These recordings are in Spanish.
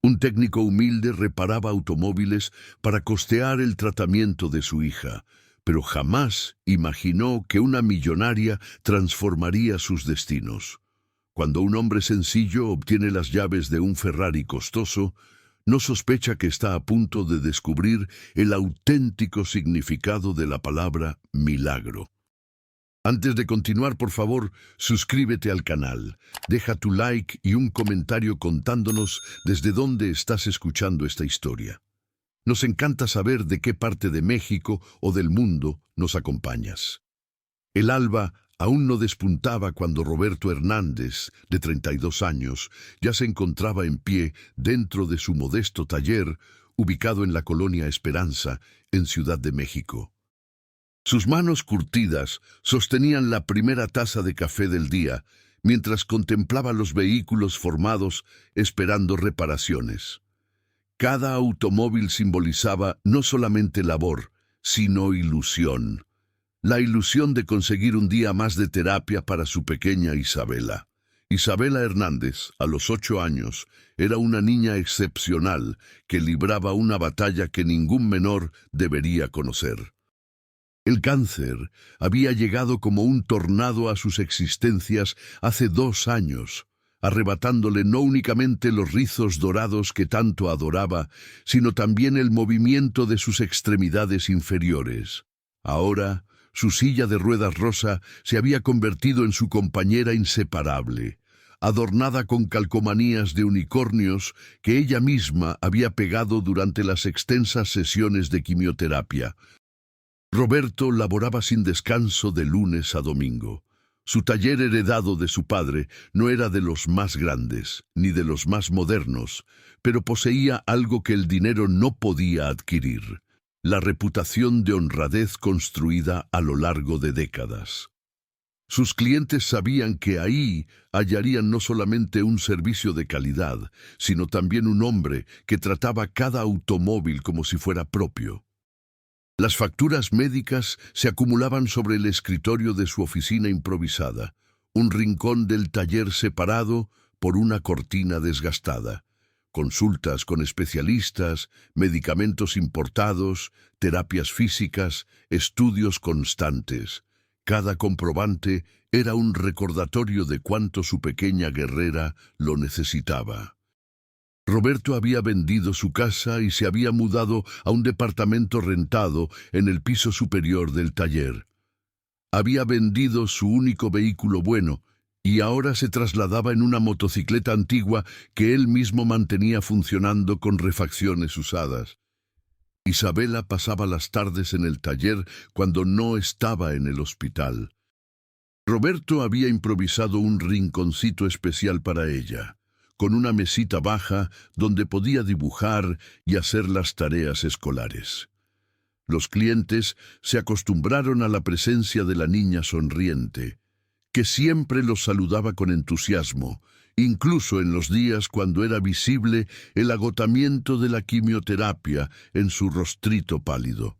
Un técnico humilde reparaba automóviles para costear el tratamiento de su hija, pero jamás imaginó que una millonaria transformaría sus destinos. Cuando un hombre sencillo obtiene las llaves de un Ferrari costoso, no sospecha que está a punto de descubrir el auténtico significado de la palabra milagro. Antes de continuar, por favor, suscríbete al canal, deja tu like y un comentario contándonos desde dónde estás escuchando esta historia. Nos encanta saber de qué parte de México o del mundo nos acompañas. El alba aún no despuntaba cuando Roberto Hernández, de 32 años, ya se encontraba en pie dentro de su modesto taller, ubicado en la colonia Esperanza, en Ciudad de México. Sus manos curtidas sostenían la primera taza de café del día, mientras contemplaba los vehículos formados esperando reparaciones. Cada automóvil simbolizaba no solamente labor, sino ilusión. La ilusión de conseguir un día más de terapia para su pequeña Isabela. Isabela Hernández, a los 8 años, era una niña excepcional que libraba una batalla que ningún menor debería conocer. El cáncer había llegado como un tornado a sus existencias hace 2 años, arrebatándole no únicamente los rizos dorados que tanto adoraba, sino también el movimiento de sus extremidades inferiores. Ahora, su silla de ruedas rosa se había convertido en su compañera inseparable, adornada con calcomanías de unicornios que ella misma había pegado durante las extensas sesiones de quimioterapia. Roberto laboraba sin descanso de lunes a domingo. Su taller heredado de su padre no era de los más grandes, ni de los más modernos, pero poseía algo que el dinero no podía adquirir: la reputación de honradez construida a lo largo de décadas. Sus clientes sabían que ahí hallarían no solamente un servicio de calidad, sino también un hombre que trataba cada automóvil como si fuera propio. Las facturas médicas se acumulaban sobre el escritorio de su oficina improvisada, un rincón del taller separado por una cortina desgastada. Consultas con especialistas, medicamentos importados, terapias físicas, estudios constantes. Cada comprobante era un recordatorio de cuánto su pequeña guerrera lo necesitaba. Roberto había vendido su casa y se había mudado a un departamento rentado en el piso superior del taller. Había vendido su único vehículo bueno y ahora se trasladaba en una motocicleta antigua que él mismo mantenía funcionando con refacciones usadas. Isabela pasaba las tardes en el taller cuando no estaba en el hospital. Roberto había improvisado un rinconcito especial para ella, con una mesita baja donde podía dibujar y hacer las tareas escolares. Los clientes se acostumbraron a la presencia de la niña sonriente, que siempre los saludaba con entusiasmo, incluso en los días cuando era visible el agotamiento de la quimioterapia en su rostrito pálido.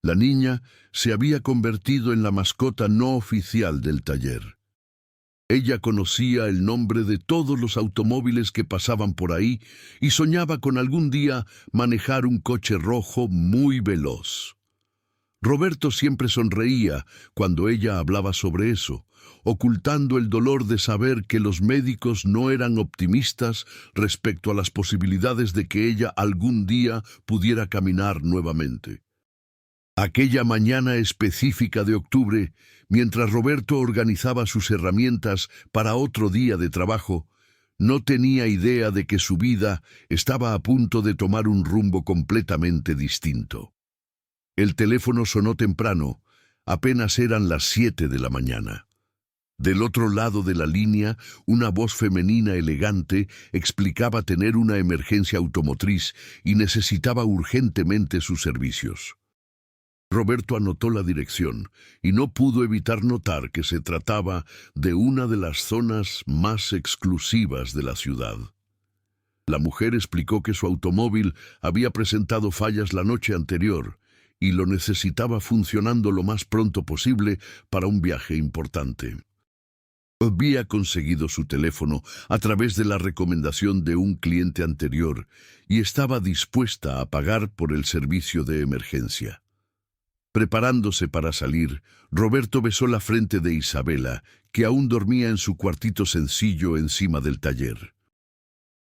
La niña se había convertido en la mascota no oficial del taller. Ella conocía el nombre de todos los automóviles que pasaban por ahí y soñaba con algún día manejar un coche rojo muy veloz. Roberto siempre sonreía cuando ella hablaba sobre eso, ocultando el dolor de saber que los médicos no eran optimistas respecto a las posibilidades de que ella algún día pudiera caminar nuevamente. Aquella mañana específica de octubre, mientras Roberto organizaba sus herramientas para otro día de trabajo, no tenía idea de que su vida estaba a punto de tomar un rumbo completamente distinto. El teléfono sonó temprano, apenas eran las 7 de la mañana. Del otro lado de la línea, una voz femenina elegante explicaba tener una emergencia automotriz y necesitaba urgentemente sus servicios. Roberto anotó la dirección y no pudo evitar notar que se trataba de una de las zonas más exclusivas de la ciudad. La mujer explicó que su automóvil había presentado fallas la noche anterior y lo necesitaba funcionando lo más pronto posible para un viaje importante. Había conseguido su teléfono a través de la recomendación de un cliente anterior y estaba dispuesta a pagar por el servicio de emergencia. Preparándose para salir, Roberto besó la frente de Isabela, que aún dormía en su cuartito sencillo encima del taller.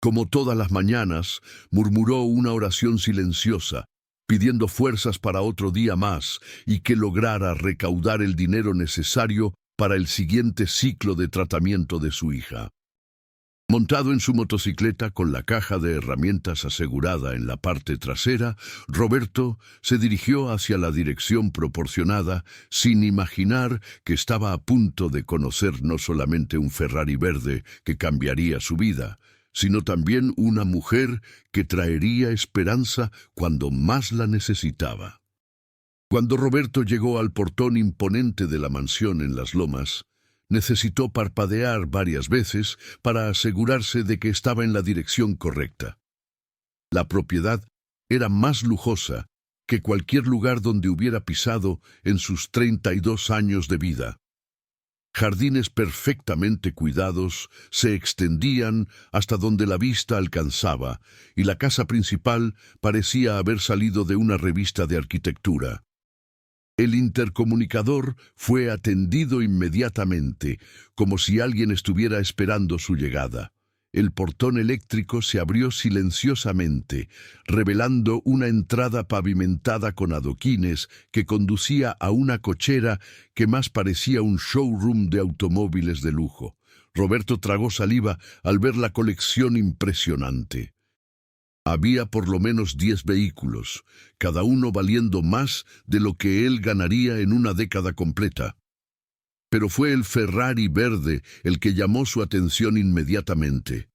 Como todas las mañanas, murmuró una oración silenciosa, pidiendo fuerzas para otro día más y que lograra recaudar el dinero necesario para el siguiente ciclo de tratamiento de su hija. Montado en su motocicleta con la caja de herramientas asegurada en la parte trasera, Roberto se dirigió hacia la dirección proporcionada sin imaginar que estaba a punto de conocer no solamente un Ferrari verde que cambiaría su vida, sino también una mujer que traería esperanza cuando más la necesitaba. Cuando Roberto llegó al portón imponente de la mansión en Las Lomas, necesitó parpadear varias veces para asegurarse de que estaba en la dirección correcta. La propiedad era más lujosa que cualquier lugar donde hubiera pisado en sus 32 años de vida. Jardines perfectamente cuidados se extendían hasta donde la vista alcanzaba, y la casa principal parecía haber salido de una revista de arquitectura. El intercomunicador fue atendido inmediatamente, como si alguien estuviera esperando su llegada. El portón eléctrico se abrió silenciosamente, revelando una entrada pavimentada con adoquines que conducía a una cochera que más parecía un showroom de automóviles de lujo. Roberto tragó saliva al ver la colección impresionante. Había por lo menos 10 vehículos, cada uno valiendo más de lo que él ganaría en una década completa. Pero fue el Ferrari verde el que llamó su atención inmediatamente.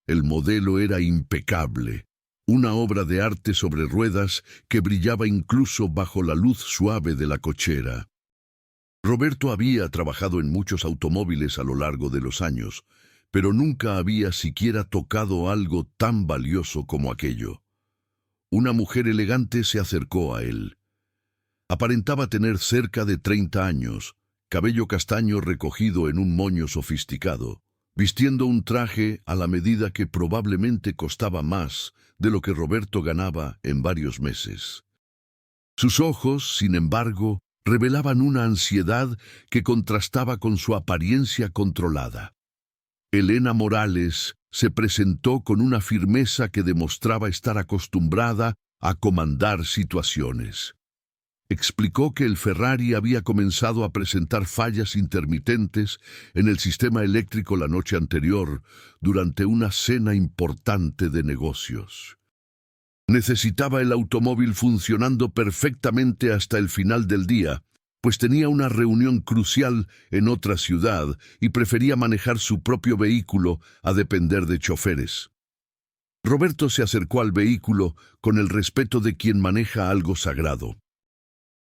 El modelo era impecable, una obra de arte sobre ruedas que brillaba incluso bajo la luz suave de la cochera. Roberto había trabajado en muchos automóviles a lo largo de los años, pero nunca había siquiera tocado algo tan valioso como aquello. Una mujer elegante se acercó a él. Aparentaba tener cerca de 30 años, cabello castaño recogido en un moño sofisticado, vistiendo un traje a la medida que probablemente costaba más de lo que Roberto ganaba en varios meses. Sus ojos, sin embargo, revelaban una ansiedad que contrastaba con su apariencia controlada. Elena Morales se presentó con una firmeza que demostraba estar acostumbrada a comandar situaciones. Explicó que el Ferrari había comenzado a presentar fallas intermitentes en el sistema eléctrico la noche anterior, durante una cena importante de negocios. Necesitaba el automóvil funcionando perfectamente hasta el final del día, pues tenía una reunión crucial en otra ciudad y prefería manejar su propio vehículo a depender de choferes. Roberto se acercó al vehículo con el respeto de quien maneja algo sagrado.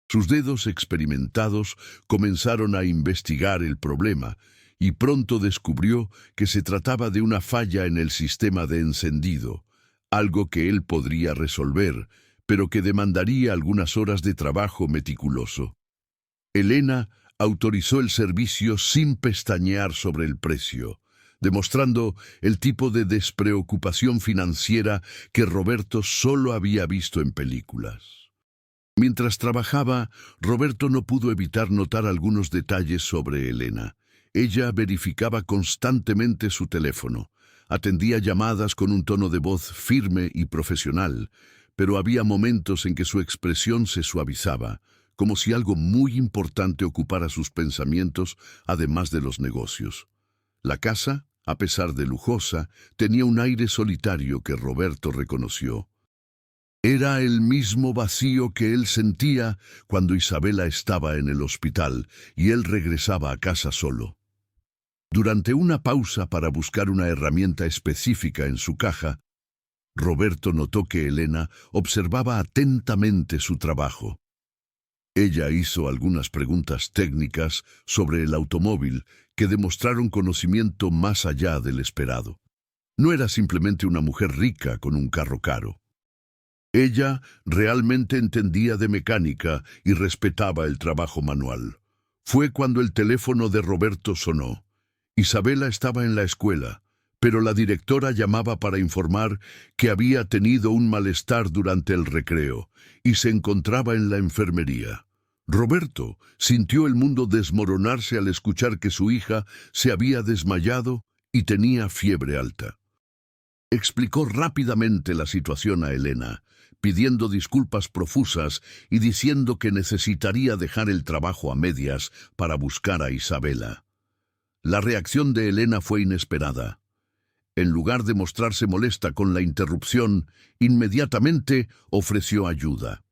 Sus dedos experimentados comenzaron a investigar el problema y pronto descubrió que se trataba de una falla en el sistema de encendido, algo que él podría resolver, pero que demandaría algunas horas de trabajo meticuloso. Elena autorizó el servicio sin pestañear sobre el precio, demostrando el tipo de despreocupación financiera que Roberto solo había visto en películas. Mientras trabajaba, Roberto no pudo evitar notar algunos detalles sobre Elena. Ella verificaba constantemente su teléfono, atendía llamadas con un tono de voz firme y profesional, pero había momentos en que su expresión se suavizaba, como si algo muy importante ocupara sus pensamientos, además de los negocios. La casa, a pesar de lujosa, tenía un aire solitario que Roberto reconoció. Era el mismo vacío que él sentía cuando Isabela estaba en el hospital y él regresaba a casa solo. Durante una pausa para buscar una herramienta específica en su caja, Roberto notó que Elena observaba atentamente su trabajo. Ella hizo algunas preguntas técnicas sobre el automóvil que demostraron conocimiento más allá del esperado. No era simplemente una mujer rica con un carro caro. Ella realmente entendía de mecánica y respetaba el trabajo manual. Fue cuando el teléfono de Roberto sonó. Isabela estaba en la escuela, pero la directora llamaba para informar que había tenido un malestar durante el recreo y se encontraba en la enfermería. Roberto sintió el mundo desmoronarse al escuchar que su hija se había desmayado y tenía fiebre alta. Explicó rápidamente la situación a Elena, pidiendo disculpas profusas y diciendo que necesitaría dejar el trabajo a medias para buscar a Isabela. La reacción de Elena fue inesperada. En lugar de mostrarse molesta con la interrupción, inmediatamente ofreció ayuda.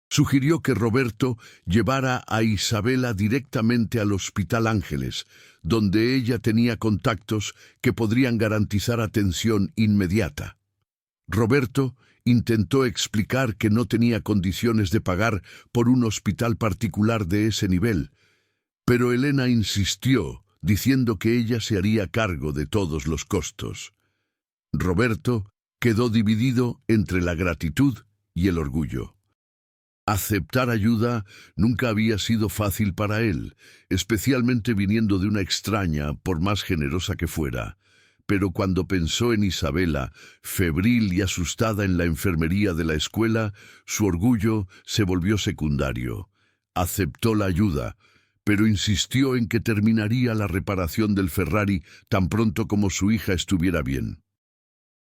Sugirió que Roberto llevara a Isabela directamente al Hospital Ángeles, donde ella tenía contactos que podrían garantizar atención inmediata. Roberto intentó explicar que no tenía condiciones de pagar por un hospital particular de ese nivel, pero Elena insistió, diciendo que ella se haría cargo de todos los costos. Roberto quedó dividido entre la gratitud y el orgullo. Aceptar ayuda nunca había sido fácil para él, especialmente viniendo de una extraña, por más generosa que fuera. Pero cuando pensó en Isabela, febril y asustada en la enfermería de la escuela, su orgullo se volvió secundario. Aceptó la ayuda, pero insistió en que terminaría la reparación del Ferrari tan pronto como su hija estuviera bien.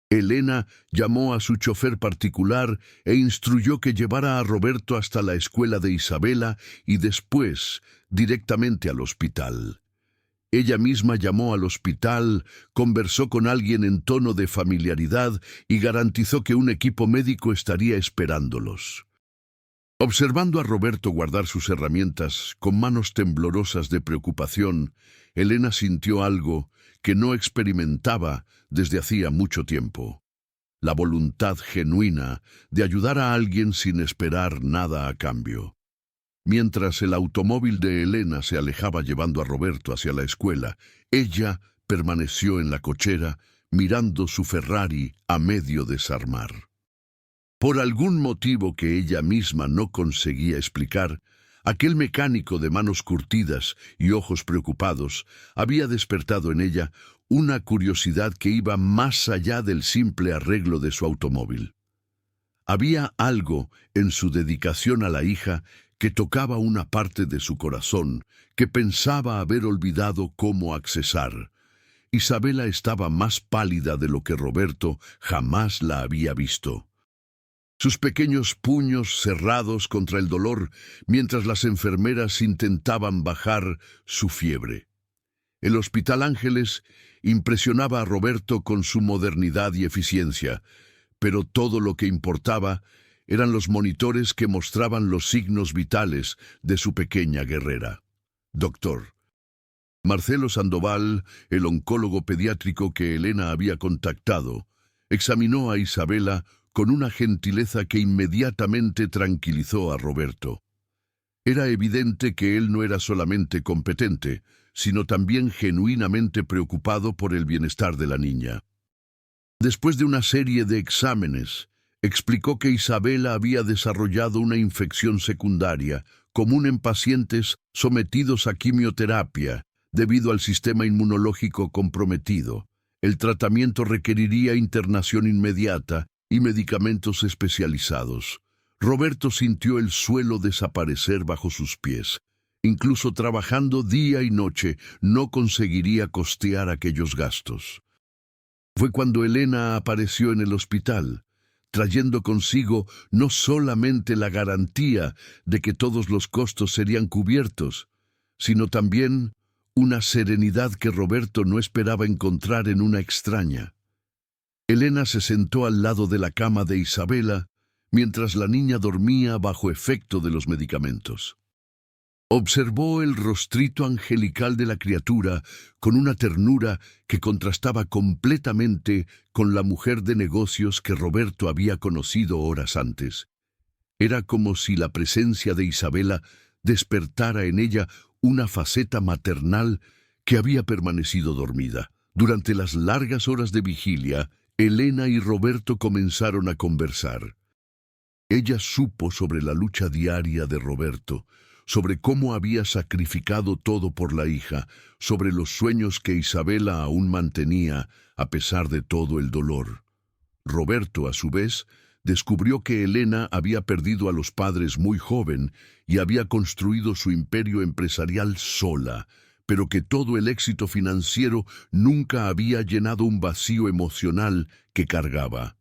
Elena llamó a su chofer particular e instruyó que llevara a Roberto hasta la escuela de Isabela y después directamente al hospital. Ella misma llamó al hospital, conversó con alguien en tono de familiaridad y garantizó que un equipo médico estaría esperándolos. Observando a Roberto guardar sus herramientas con manos temblorosas de preocupación, Elena sintió algo que no experimentaba desde hacía mucho tiempo: la voluntad genuina de ayudar a alguien sin esperar nada a cambio. Mientras el automóvil de Elena se alejaba llevando a Roberto hacia la escuela, ella permaneció en la cochera mirando su Ferrari a medio desarmar. Por algún motivo que ella misma no conseguía explicar, aquel mecánico de manos curtidas y ojos preocupados había despertado en ella una curiosidad que iba más allá del simple arreglo de su automóvil. Había algo en su dedicación a la hija que tocaba una parte de su corazón que pensaba haber olvidado cómo accesar. Isabela estaba más pálida de lo que Roberto jamás la había visto. Sus pequeños puños cerrados contra el dolor mientras las enfermeras intentaban bajar su fiebre. El Hospital Ángeles impresionaba a Roberto con su modernidad y eficiencia, pero todo lo que importaba eran los monitores que mostraban los signos vitales de su pequeña guerrera. Doctor Marcelo Sandoval, el oncólogo pediátrico que Elena había contactado, examinó a Isabela con una gentileza que inmediatamente tranquilizó a Roberto. Era evidente que él no era solamente competente, sino también genuinamente preocupado por el bienestar de la niña. Después de una serie de exámenes, explicó que Isabela había desarrollado una infección secundaria, común en pacientes sometidos a quimioterapia, debido al sistema inmunológico comprometido. El tratamiento requeriría internación inmediata y medicamentos especializados. Roberto sintió el suelo desaparecer bajo sus pies. Incluso trabajando día y noche, no conseguiría costear aquellos gastos. Fue cuando Elena apareció en el hospital, trayendo consigo no solamente la garantía de que todos los costos serían cubiertos, sino también una serenidad que Roberto no esperaba encontrar en una extraña. Elena se sentó al lado de la cama de Isabela mientras la niña dormía bajo efecto de los medicamentos. Observó el rostrito angelical de la criatura con una ternura que contrastaba completamente con la mujer de negocios que Roberto había conocido horas antes. Era como si la presencia de Isabela despertara en ella una faceta maternal que había permanecido dormida. Durante las largas horas de vigilia, Elena y Roberto comenzaron a conversar. Ella supo sobre la lucha diaria de Roberto, sobre cómo había sacrificado todo por la hija, sobre los sueños que Isabela aún mantenía a pesar de todo el dolor. Roberto, a su vez, descubrió que Elena había perdido a los padres muy joven y había construido su imperio empresarial sola, pero que todo el éxito financiero nunca había llenado un vacío emocional que cargaba.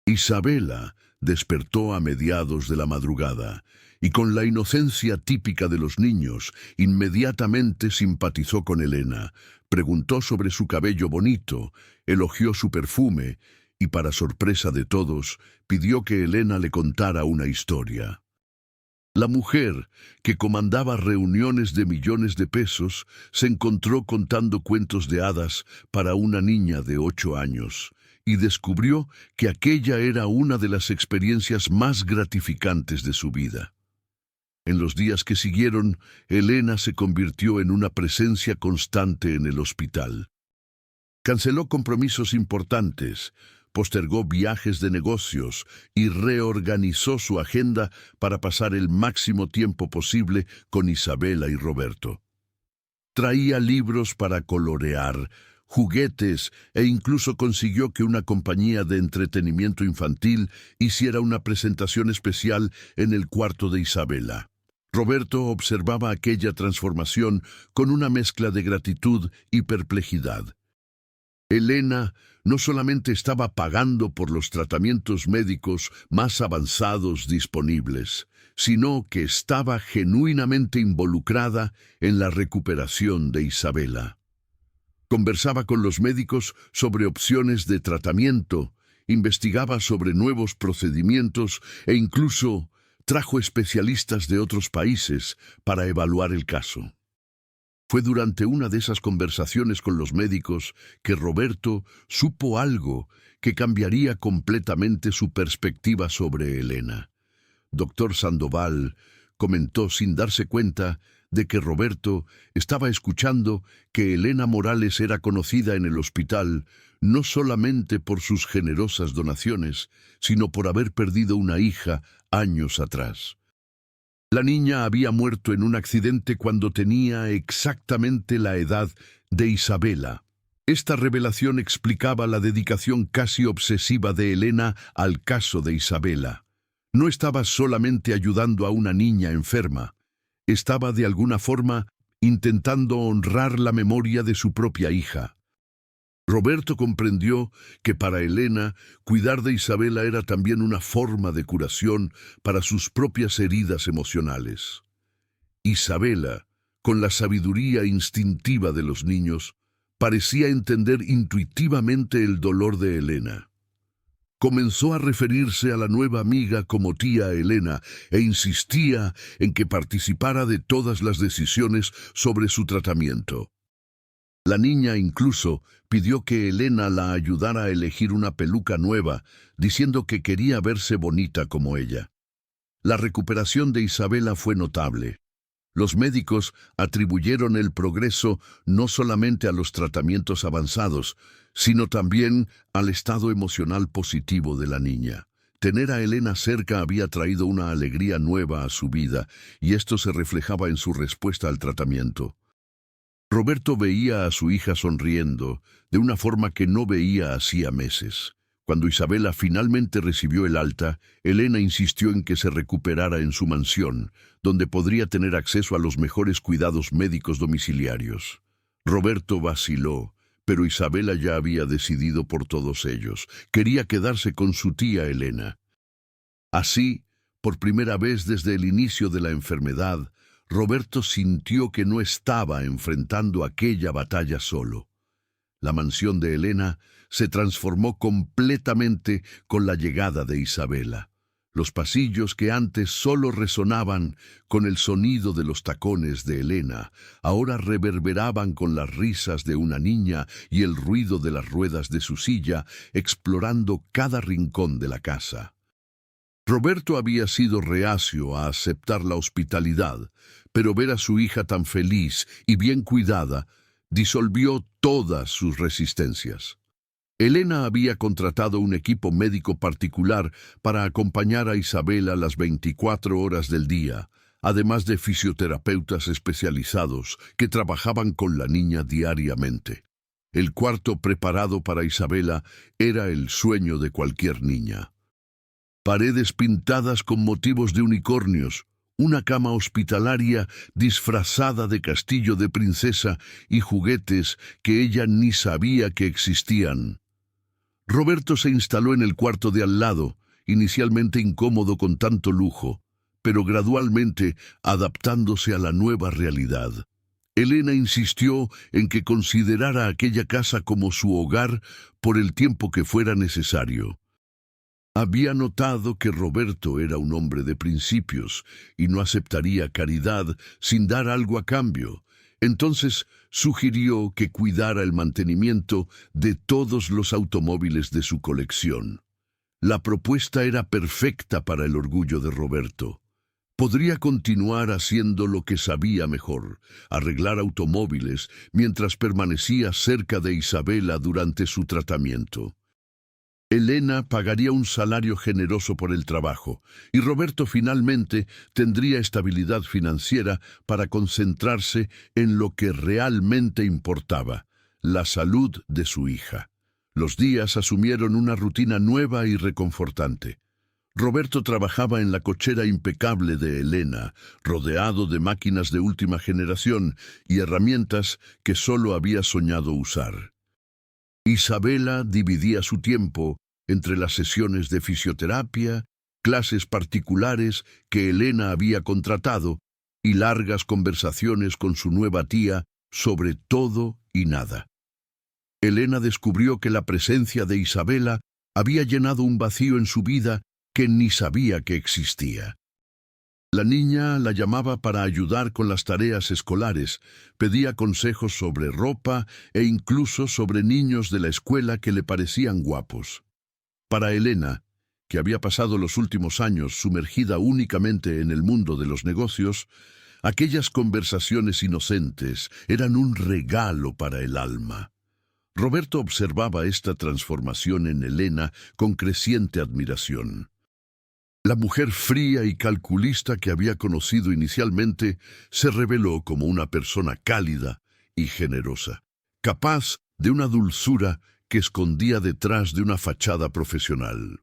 Isabela despertó a mediados de la madrugada y con la inocencia típica de los niños, inmediatamente simpatizó con Elena, preguntó sobre su cabello bonito, elogió su perfume y, para sorpresa de todos, pidió que Elena le contara una historia. La mujer, que comandaba reuniones de millones de pesos, se encontró contando cuentos de hadas para una niña de 8 años y descubrió que aquella era una de las experiencias más gratificantes de su vida. En los días que siguieron, Elena se convirtió en una presencia constante en el hospital. Canceló compromisos importantes, postergó viajes de negocios y reorganizó su agenda para pasar el máximo tiempo posible con Isabela y Roberto. Traía libros para colorear, juguetes e incluso consiguió que una compañía de entretenimiento infantil hiciera una presentación especial en el cuarto de Isabela. Roberto observaba aquella transformación con una mezcla de gratitud y perplejidad. Elena no solamente estaba pagando por los tratamientos médicos más avanzados disponibles, sino que estaba genuinamente involucrada en la recuperación de Isabela. Conversaba con los médicos sobre opciones de tratamiento, investigaba sobre nuevos procedimientos e incluso trajo especialistas de otros países para evaluar el caso. Fue durante una de esas conversaciones con los médicos que Roberto supo algo que cambiaría completamente su perspectiva sobre Elena. Doctor Sandoval comentó sin darse cuenta de que Roberto estaba escuchando que Elena Morales era conocida en el hospital no solamente por sus generosas donaciones, sino por haber perdido una hija años atrás. La niña había muerto en un accidente cuando tenía exactamente la edad de Isabela. Esta revelación explicaba la dedicación casi obsesiva de Elena al caso de Isabela. No estaba solamente ayudando a una niña enferma, estaba de alguna forma intentando honrar la memoria de su propia hija. Roberto comprendió que para Elena cuidar de Isabela era también una forma de curación para sus propias heridas emocionales. Isabela, con la sabiduría instintiva de los niños, parecía entender intuitivamente el dolor de Elena. Comenzó a referirse a la nueva amiga como tía Elena e insistía en que participara de todas las decisiones sobre su tratamiento. La niña incluso pidió que Elena la ayudara a elegir una peluca nueva, diciendo que quería verse bonita como ella. La recuperación de Isabela fue notable. Los médicos atribuyeron el progreso no solamente a los tratamientos avanzados, sino también al estado emocional positivo de la niña. Tener a Elena cerca había traído una alegría nueva a su vida, y esto se reflejaba en su respuesta al tratamiento. Roberto veía a su hija sonriendo, de una forma que no veía hacía meses. Cuando Isabela finalmente recibió el alta, Elena insistió en que se recuperara en su mansión, donde podría tener acceso a los mejores cuidados médicos domiciliarios. Roberto vaciló, pero Isabela ya había decidido por todos ellos. Quería quedarse con su tía Elena. Así, por primera vez desde el inicio de la enfermedad, Roberto sintió que no estaba enfrentando aquella batalla solo. La mansión de Elena se transformó completamente con la llegada de Isabela. Los pasillos que antes solo resonaban con el sonido de los tacones de Elena, ahora reverberaban con las risas de una niña y el ruido de las ruedas de su silla, explorando cada rincón de la casa. Roberto había sido reacio a aceptar la hospitalidad, pero ver a su hija tan feliz y bien cuidada disolvió todas sus resistencias. Elena había contratado un equipo médico particular para acompañar a Isabela las 24 horas del día, además de fisioterapeutas especializados que trabajaban con la niña diariamente. El cuarto preparado para Isabela era el sueño de cualquier niña. Paredes pintadas con motivos de unicornios, una cama hospitalaria disfrazada de castillo de princesa y juguetes que ella ni sabía que existían. Roberto se instaló en el cuarto de al lado, inicialmente incómodo con tanto lujo, pero gradualmente adaptándose a la nueva realidad. Elena insistió en que considerara aquella casa como su hogar por el tiempo que fuera necesario. Había notado que Roberto era un hombre de principios y no aceptaría caridad sin dar algo a cambio. Entonces sugirió que cuidara el mantenimiento de todos los automóviles de su colección. La propuesta era perfecta para el orgullo de Roberto. Podría continuar haciendo lo que sabía mejor, arreglar automóviles mientras permanecía cerca de Isabela durante su tratamiento. Elena pagaría un salario generoso por el trabajo, y Roberto finalmente tendría estabilidad financiera para concentrarse en lo que realmente importaba, la salud de su hija. Los días asumieron una rutina nueva y reconfortante. Roberto trabajaba en la cochera impecable de Elena, rodeado de máquinas de última generación y herramientas que solo había soñado usar. Isabela dividía su tiempo entre las sesiones de fisioterapia, clases particulares que Elena había contratado y largas conversaciones con su nueva tía sobre todo y nada. Elena descubrió que la presencia de Isabela había llenado un vacío en su vida que ni sabía que existía. La niña la llamaba para ayudar con las tareas escolares, pedía consejos sobre ropa e incluso sobre niños de la escuela que le parecían guapos. Para Elena, que había pasado los últimos años sumergida únicamente en el mundo de los negocios, aquellas conversaciones inocentes eran un regalo para el alma. Roberto observaba esta transformación en Elena con creciente admiración. La mujer fría y calculista que había conocido inicialmente se reveló como una persona cálida y generosa, capaz de una dulzura que escondía detrás de una fachada profesional.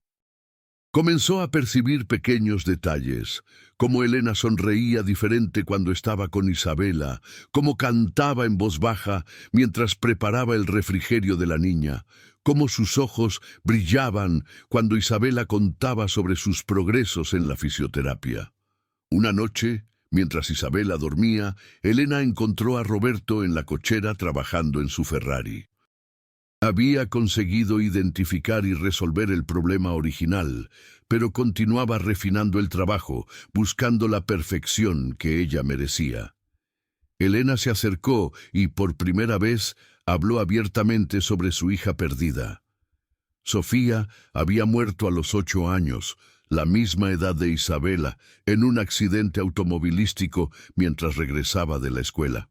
Comenzó a percibir pequeños detalles, cómo Elena sonreía diferente cuando estaba con Isabela, cómo cantaba en voz baja mientras preparaba el refrigerio de la niña, cómo sus ojos brillaban cuando Isabela contaba sobre sus progresos en la fisioterapia. Una noche, mientras Isabela dormía, Elena encontró a Roberto en la cochera trabajando en su Ferrari. Había conseguido identificar y resolver el problema original, pero continuaba refinando el trabajo, buscando la perfección que ella merecía. Elena se acercó y, por primera vez, habló abiertamente sobre su hija perdida. Sofía había muerto a los 8 años, la misma edad de Isabela, en un accidente automovilístico mientras regresaba de la escuela.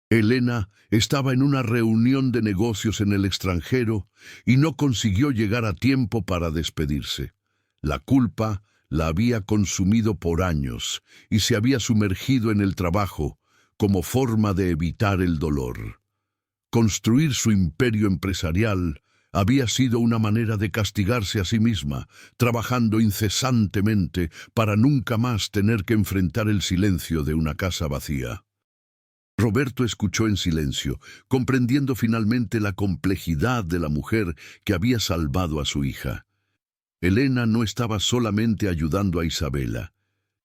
Elena estaba en una reunión de negocios en el extranjero y no consiguió llegar a tiempo para despedirse. La culpa la había consumido por años y se había sumergido en el trabajo como forma de evitar el dolor. Construir su imperio empresarial había sido una manera de castigarse a sí misma, trabajando incesantemente para nunca más tener que enfrentar el silencio de una casa vacía. Roberto escuchó en silencio, comprendiendo finalmente la complejidad de la mujer que había salvado a su hija. Elena no estaba solamente ayudando a Isabela,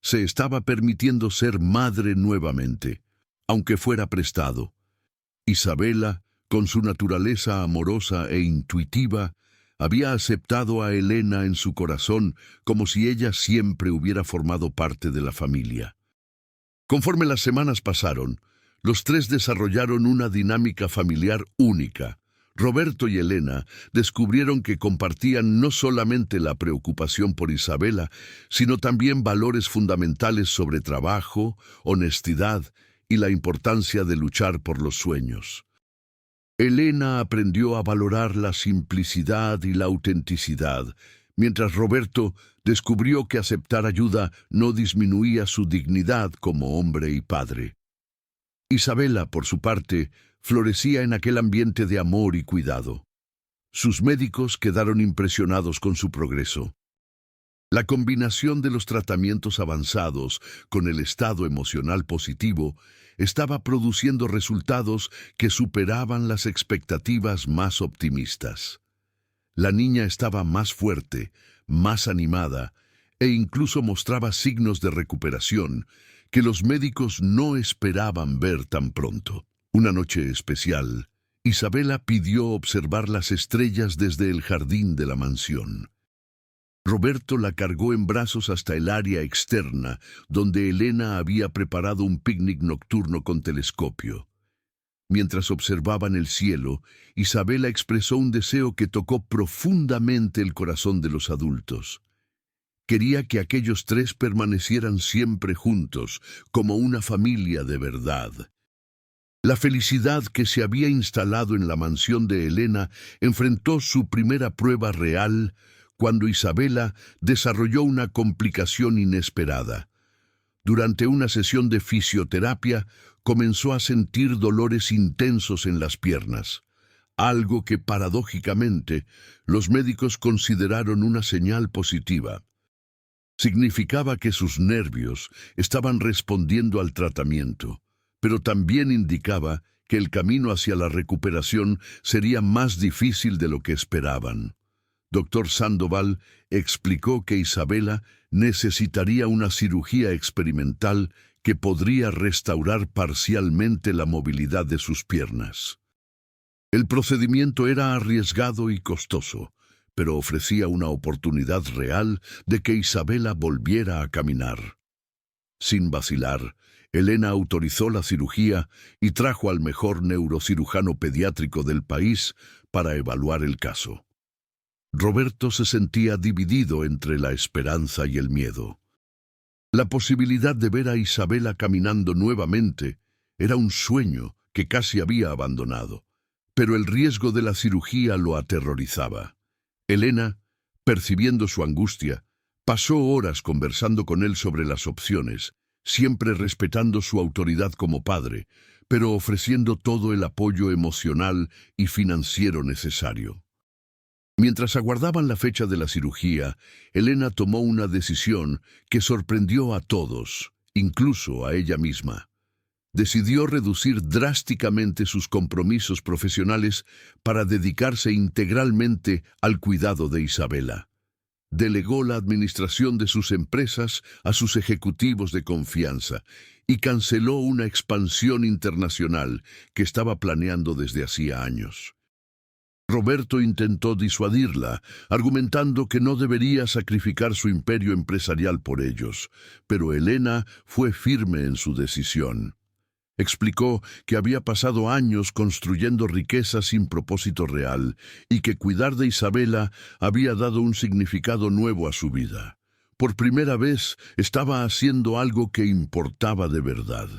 se estaba permitiendo ser madre nuevamente, aunque fuera prestado. Isabela, con su naturaleza amorosa e intuitiva, había aceptado a Elena en su corazón como si ella siempre hubiera formado parte de la familia. Conforme las semanas pasaron, los tres desarrollaron una dinámica familiar única. Roberto y Elena descubrieron que compartían no solamente la preocupación por Isabela, sino también valores fundamentales sobre trabajo, honestidad y la importancia de luchar por los sueños. Elena aprendió a valorar la simplicidad y la autenticidad, mientras Roberto descubrió que aceptar ayuda no disminuía su dignidad como hombre y padre. Isabela, por su parte, florecía en aquel ambiente de amor y cuidado. Sus médicos quedaron impresionados con su progreso. La combinación de los tratamientos avanzados con el estado emocional positivo estaba produciendo resultados que superaban las expectativas más optimistas. La niña estaba más fuerte, más animada e incluso mostraba signos de recuperación que los médicos no esperaban ver tan pronto. Una noche especial, Isabela pidió observar las estrellas desde el jardín de la mansión. Roberto la cargó en brazos hasta el área externa, donde Elena había preparado un picnic nocturno con telescopio. Mientras observaban el cielo, Isabela expresó un deseo que tocó profundamente el corazón de los adultos. Quería que aquellos tres permanecieran siempre juntos, como una familia de verdad. La felicidad que se había instalado en la mansión de Elena enfrentó su primera prueba real cuando Isabela desarrolló una complicación inesperada. Durante una sesión de fisioterapia, comenzó a sentir dolores intensos en las piernas, algo que paradójicamente los médicos consideraron una señal positiva. Significaba que sus nervios estaban respondiendo al tratamiento, pero también indicaba que el camino hacia la recuperación sería más difícil de lo que esperaban. Dr. Sandoval explicó que Isabela necesitaría una cirugía experimental que podría restaurar parcialmente la movilidad de sus piernas. El procedimiento era arriesgado y costoso, pero ofrecía una oportunidad real de que Isabela volviera a caminar. Sin vacilar, Elena autorizó la cirugía y trajo al mejor neurocirujano pediátrico del país para evaluar el caso. Roberto se sentía dividido entre la esperanza y el miedo. La posibilidad de ver a Isabela caminando nuevamente era un sueño que casi había abandonado, pero el riesgo de la cirugía lo aterrorizaba. Elena, percibiendo su angustia, pasó horas conversando con él sobre las opciones, siempre respetando su autoridad como padre, pero ofreciendo todo el apoyo emocional y financiero necesario. Mientras aguardaban la fecha de la cirugía, Elena tomó una decisión que sorprendió a todos, incluso a ella misma. Decidió reducir drásticamente sus compromisos profesionales para dedicarse integralmente al cuidado de Isabela. Delegó la administración de sus empresas a sus ejecutivos de confianza y canceló una expansión internacional que estaba planeando desde hacía años. Roberto intentó disuadirla, argumentando que no debería sacrificar su imperio empresarial por ellos, pero Elena fue firme en su decisión. Explicó que había pasado años construyendo riqueza sin propósito real y que cuidar de Isabela había dado un significado nuevo a su vida. Por primera vez estaba haciendo algo que importaba de verdad.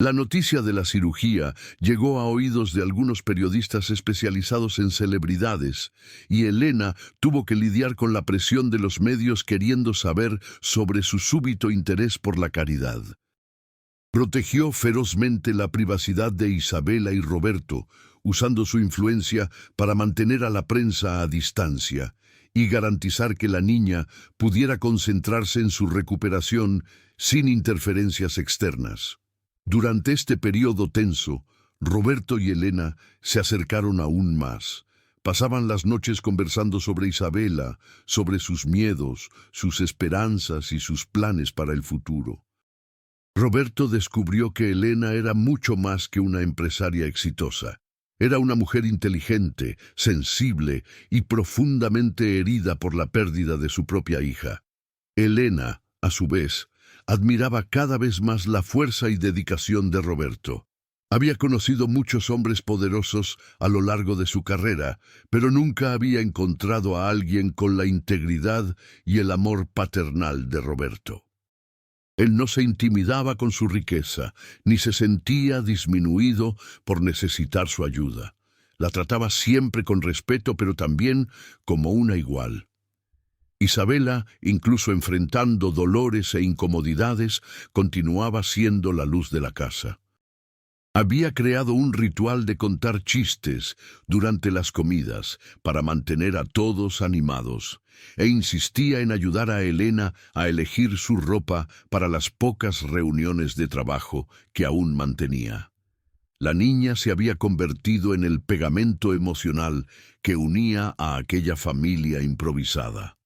La noticia de la cirugía llegó a oídos de algunos periodistas especializados en celebridades, y Elena tuvo que lidiar con la presión de los medios queriendo saber sobre su súbito interés por la caridad. Protegió ferozmente la privacidad de Isabela y Roberto, usando su influencia para mantener a la prensa a distancia y garantizar que la niña pudiera concentrarse en su recuperación sin interferencias externas. Durante este periodo tenso, Roberto y Elena se acercaron aún más. Pasaban las noches conversando sobre Isabela, sobre sus miedos, sus esperanzas y sus planes para el futuro. Roberto descubrió que Elena era mucho más que una empresaria exitosa. Era una mujer inteligente, sensible y profundamente herida por la pérdida de su propia hija. Elena, a su vez, admiraba cada vez más la fuerza y dedicación de Roberto. Había conocido muchos hombres poderosos a lo largo de su carrera, pero nunca había encontrado a alguien con la integridad y el amor paternal de Roberto. Él no se intimidaba con su riqueza, ni se sentía disminuido por necesitar su ayuda. La trataba siempre con respeto, pero también como una igual. Isabela, incluso enfrentando dolores e incomodidades, continuaba siendo la luz de la casa. Había creado un ritual de contar chistes durante las comidas para mantener a todos animados, e insistía en ayudar a Elena a elegir su ropa para las pocas reuniones de trabajo que aún mantenía. La niña se había convertido en el pegamento emocional que unía a aquella familia improvisada.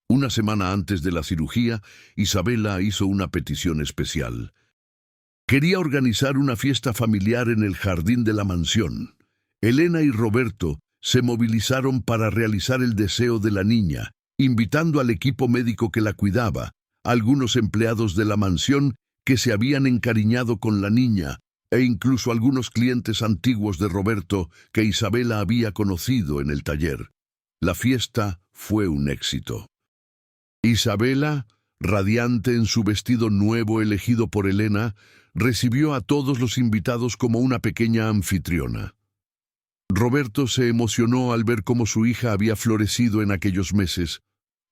Una semana antes de la cirugía, Isabela hizo una petición especial. Quería organizar una fiesta familiar en el jardín de la mansión. Elena y Roberto se movilizaron para realizar el deseo de la niña, invitando al equipo médico que la cuidaba, algunos empleados de la mansión que se habían encariñado con la niña, e incluso algunos clientes antiguos de Roberto que Isabela había conocido en el taller. La fiesta fue un éxito. Isabela, radiante en su vestido nuevo elegido por Elena, recibió a todos los invitados como una pequeña anfitriona. Roberto se emocionó al ver cómo su hija había florecido en aquellos meses,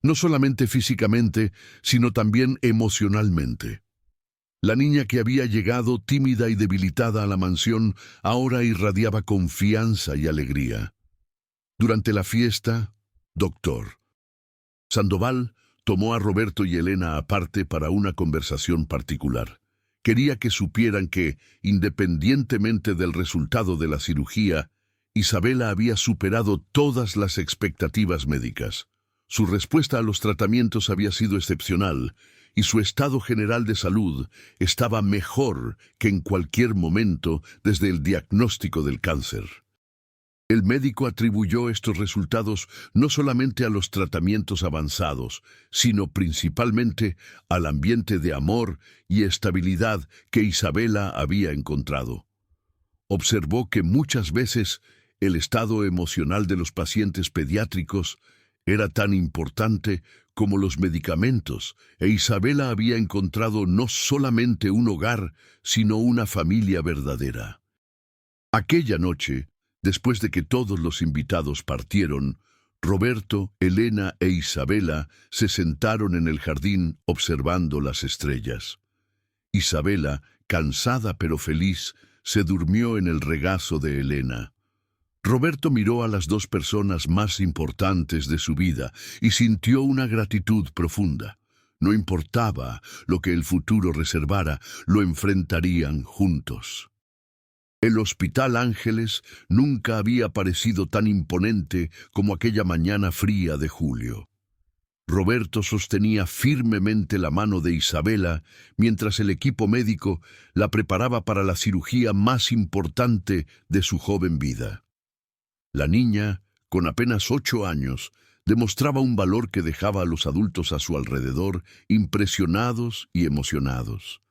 no solamente físicamente, sino también emocionalmente. La niña que había llegado tímida y debilitada a la mansión ahora irradiaba confianza y alegría. Durante la fiesta, Dr. Sandoval tomó a Roberto y Elena aparte para una conversación particular. Quería que supieran que, independientemente del resultado de la cirugía, Isabela había superado todas las expectativas médicas. Su respuesta a los tratamientos había sido excepcional, y su estado general de salud estaba mejor que en cualquier momento desde el diagnóstico del cáncer. El médico atribuyó estos resultados no solamente a los tratamientos avanzados, sino principalmente al ambiente de amor y estabilidad que Isabela había encontrado. Observó que muchas veces el estado emocional de los pacientes pediátricos era tan importante como los medicamentos, e Isabela había encontrado no solamente un hogar, sino una familia verdadera. Aquella noche, después de que todos los invitados partieron, Roberto, Elena e Isabela se sentaron en el jardín observando las estrellas. Isabela, cansada pero feliz, se durmió en el regazo de Elena. Roberto miró a las dos personas más importantes de su vida y sintió una gratitud profunda. No importaba lo que el futuro reservara, lo enfrentarían juntos. El Hospital Ángeles nunca había parecido tan imponente como aquella mañana fría de julio. Roberto sostenía firmemente la mano de Isabela mientras el equipo médico la preparaba para la cirugía más importante de su joven vida. La niña, con apenas 8 años, demostraba un valor que dejaba a los adultos a su alrededor impresionados y emocionados.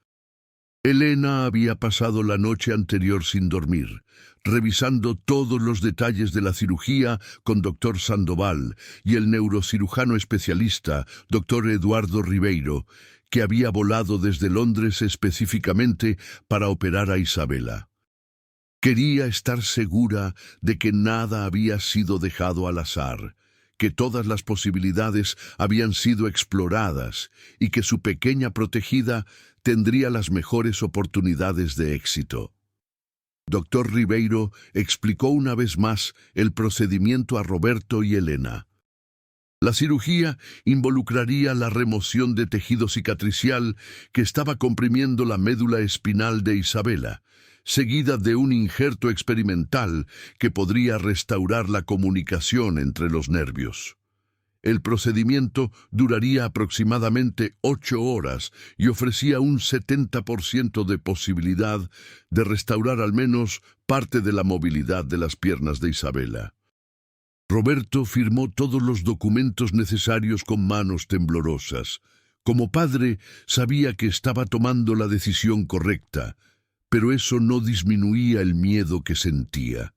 Elena había pasado la noche anterior sin dormir, revisando todos los detalles de la cirugía con Dr. Sandoval y el neurocirujano especialista, Dr. Eduardo Ribeiro, que había volado desde Londres específicamente para operar a Isabela. Quería estar segura de que nada había sido dejado al azar, que todas las posibilidades habían sido exploradas y que su pequeña protegida tendría las mejores oportunidades de éxito. Dr. Ribeiro explicó una vez más el procedimiento a Roberto y Elena. La cirugía involucraría la remoción de tejido cicatricial que estaba comprimiendo la médula espinal de Isabela, seguida de un injerto experimental que podría restaurar la comunicación entre los nervios. El procedimiento duraría aproximadamente 8 horas y ofrecía un 70% de posibilidad de restaurar al menos parte de la movilidad de las piernas de Isabela. Roberto firmó todos los documentos necesarios con manos temblorosas. Como padre, sabía que estaba tomando la decisión correcta, pero eso no disminuía el miedo que sentía.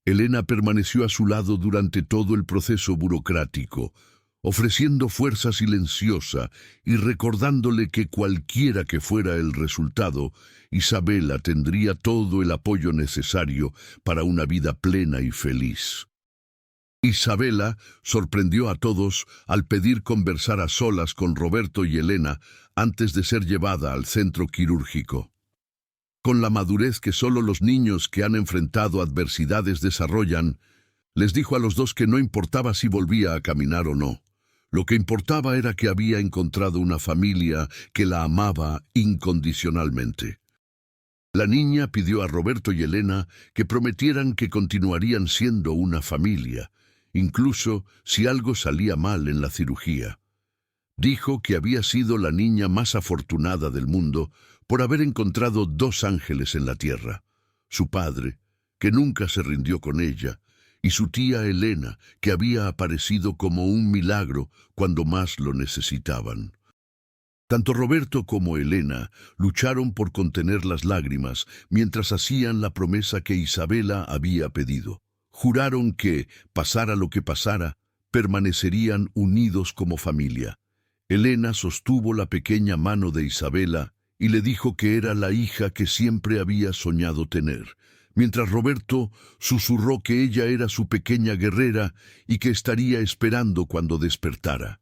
Elena permaneció a su lado durante todo el proceso burocrático, ofreciendo fuerza silenciosa y recordándole que cualquiera que fuera el resultado, Isabela tendría todo el apoyo necesario para una vida plena y feliz. Isabela sorprendió a todos al pedir conversar a solas con Roberto y Elena antes de ser llevada al centro quirúrgico. Con la madurez que solo los niños que han enfrentado adversidades desarrollan, les dijo a los dos que no importaba si volvía a caminar o no. Lo que importaba era que había encontrado una familia que la amaba incondicionalmente. La niña pidió a Roberto y Elena que prometieran que continuarían siendo una familia, incluso si algo salía mal en la cirugía. Dijo que había sido la niña más afortunada del mundo por haber encontrado dos ángeles en la tierra: su padre, que nunca se rindió con ella, y su tía Elena, que había aparecido como un milagro cuando más lo necesitaban. Tanto Roberto como Elena lucharon por contener las lágrimas mientras hacían la promesa que Isabela había pedido. Juraron que, pasara lo que pasara, permanecerían unidos como familia. Elena sostuvo la pequeña mano de Isabela y le dijo que era la hija que siempre había soñado tener, mientras Roberto susurró que ella era su pequeña guerrera y que estaría esperando cuando despertara.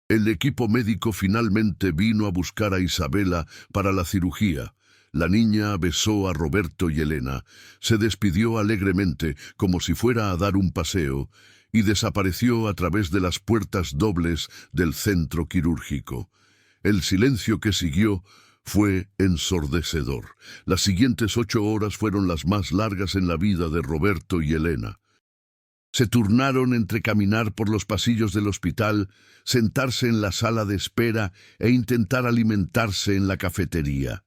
El equipo médico finalmente vino a buscar a Isabela para la cirugía. La niña besó a Roberto y Elena, se despidió alegremente como si fuera a dar un paseo y desapareció a través de las puertas dobles del centro quirúrgico. El silencio que siguió fue ensordecedor. Las siguientes 8 horas fueron las más largas en la vida de Roberto y Elena. Se turnaron entre caminar por los pasillos del hospital, sentarse en la sala de espera e intentar alimentarse en la cafetería.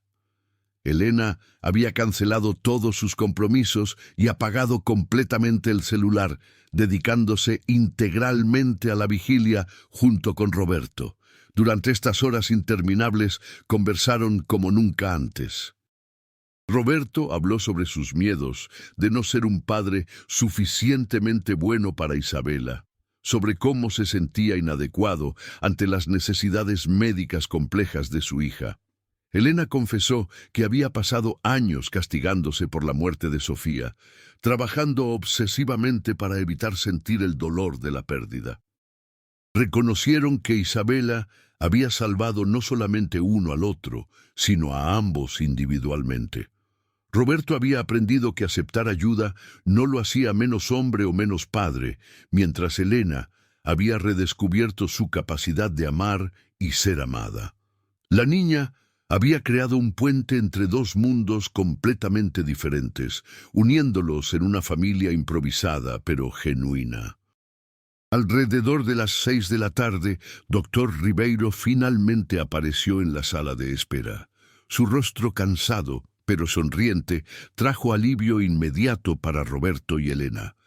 Elena había cancelado todos sus compromisos y apagado completamente el celular, dedicándose integralmente a la vigilia junto con Roberto. Durante estas horas interminables conversaron como nunca antes. Roberto habló sobre sus miedos de no ser un padre suficientemente bueno para Isabela, sobre cómo se sentía inadecuado ante las necesidades médicas complejas de su hija. Elena confesó que había pasado años castigándose por la muerte de Sofía, trabajando obsesivamente para evitar sentir el dolor de la pérdida. Reconocieron que Isabela había salvado no solamente uno al otro, sino a ambos individualmente. Roberto había aprendido que aceptar ayuda no lo hacía menos hombre o menos padre, mientras Elena había redescubierto su capacidad de amar y ser amada. La niña había creado un puente entre dos mundos completamente diferentes, uniéndolos en una familia improvisada pero genuina. Alrededor de las 6 de la tarde, Dr. Ribeiro finalmente apareció en la sala de espera. Su rostro cansado, pero sonriente, trajo alivio inmediato para Roberto y Elena.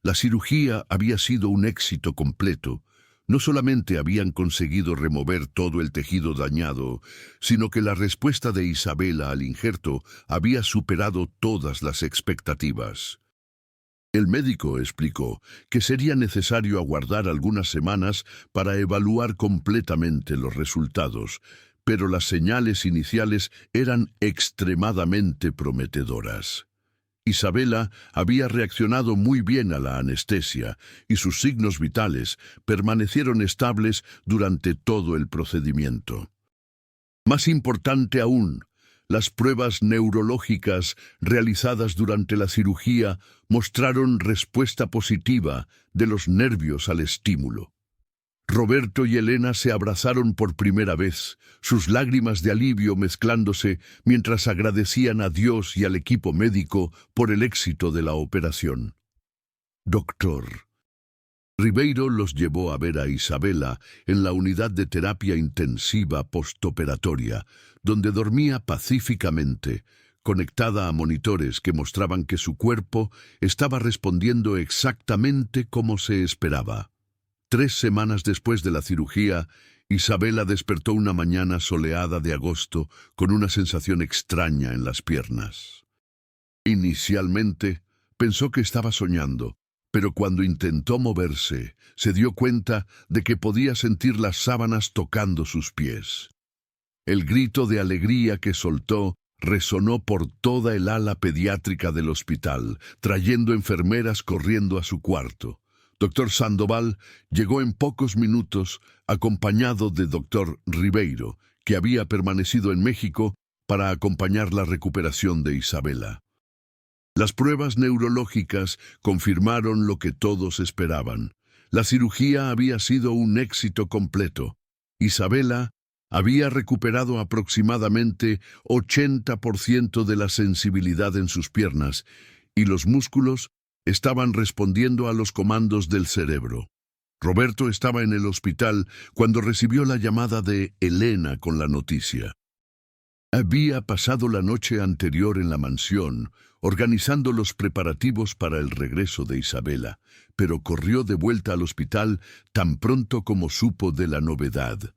La cirugía había sido un éxito completo. No solamente habían conseguido remover todo el tejido dañado, sino que la respuesta de Isabela al injerto había superado todas las expectativas. El médico explicó que sería necesario aguardar algunas semanas para evaluar completamente los resultados, pero las señales iniciales eran extremadamente prometedoras. Isabela había reaccionado muy bien a la anestesia y sus signos vitales permanecieron estables durante todo el procedimiento. Más importante aún, las pruebas neurológicas realizadas durante la cirugía mostraron respuesta positiva de los nervios al estímulo. Roberto y Elena se abrazaron por primera vez, sus lágrimas de alivio mezclándose mientras agradecían a Dios y al equipo médico por el éxito de la operación. Doctor Ribeiro los llevó a ver a Isabela en la unidad de terapia intensiva postoperatoria, donde dormía pacíficamente, conectada a monitores que mostraban que su cuerpo estaba respondiendo exactamente como se esperaba. 3 semanas después de la cirugía, Isabela despertó una mañana soleada de agosto con una sensación extraña en las piernas. Inicialmente, pensó que estaba soñando, pero cuando intentó moverse, se dio cuenta de que podía sentir las sábanas tocando sus pies. El grito de alegría que soltó resonó por toda el ala pediátrica del hospital, trayendo enfermeras corriendo a su cuarto. Doctor Sandoval llegó en pocos minutos acompañado de Doctor Ribeiro, que había permanecido en México para acompañar la recuperación de Isabela. Las pruebas neurológicas confirmaron lo que todos esperaban. La cirugía había sido un éxito completo. Isabela había recuperado aproximadamente 80% de la sensibilidad en sus piernas y los músculos estaban respondiendo a los comandos del cerebro. Roberto estaba en el hospital cuando recibió la llamada de Elena con la noticia. Había pasado la noche anterior en la mansión, organizando los preparativos para el regreso de Isabela, pero corrió de vuelta al hospital tan pronto como supo de la novedad.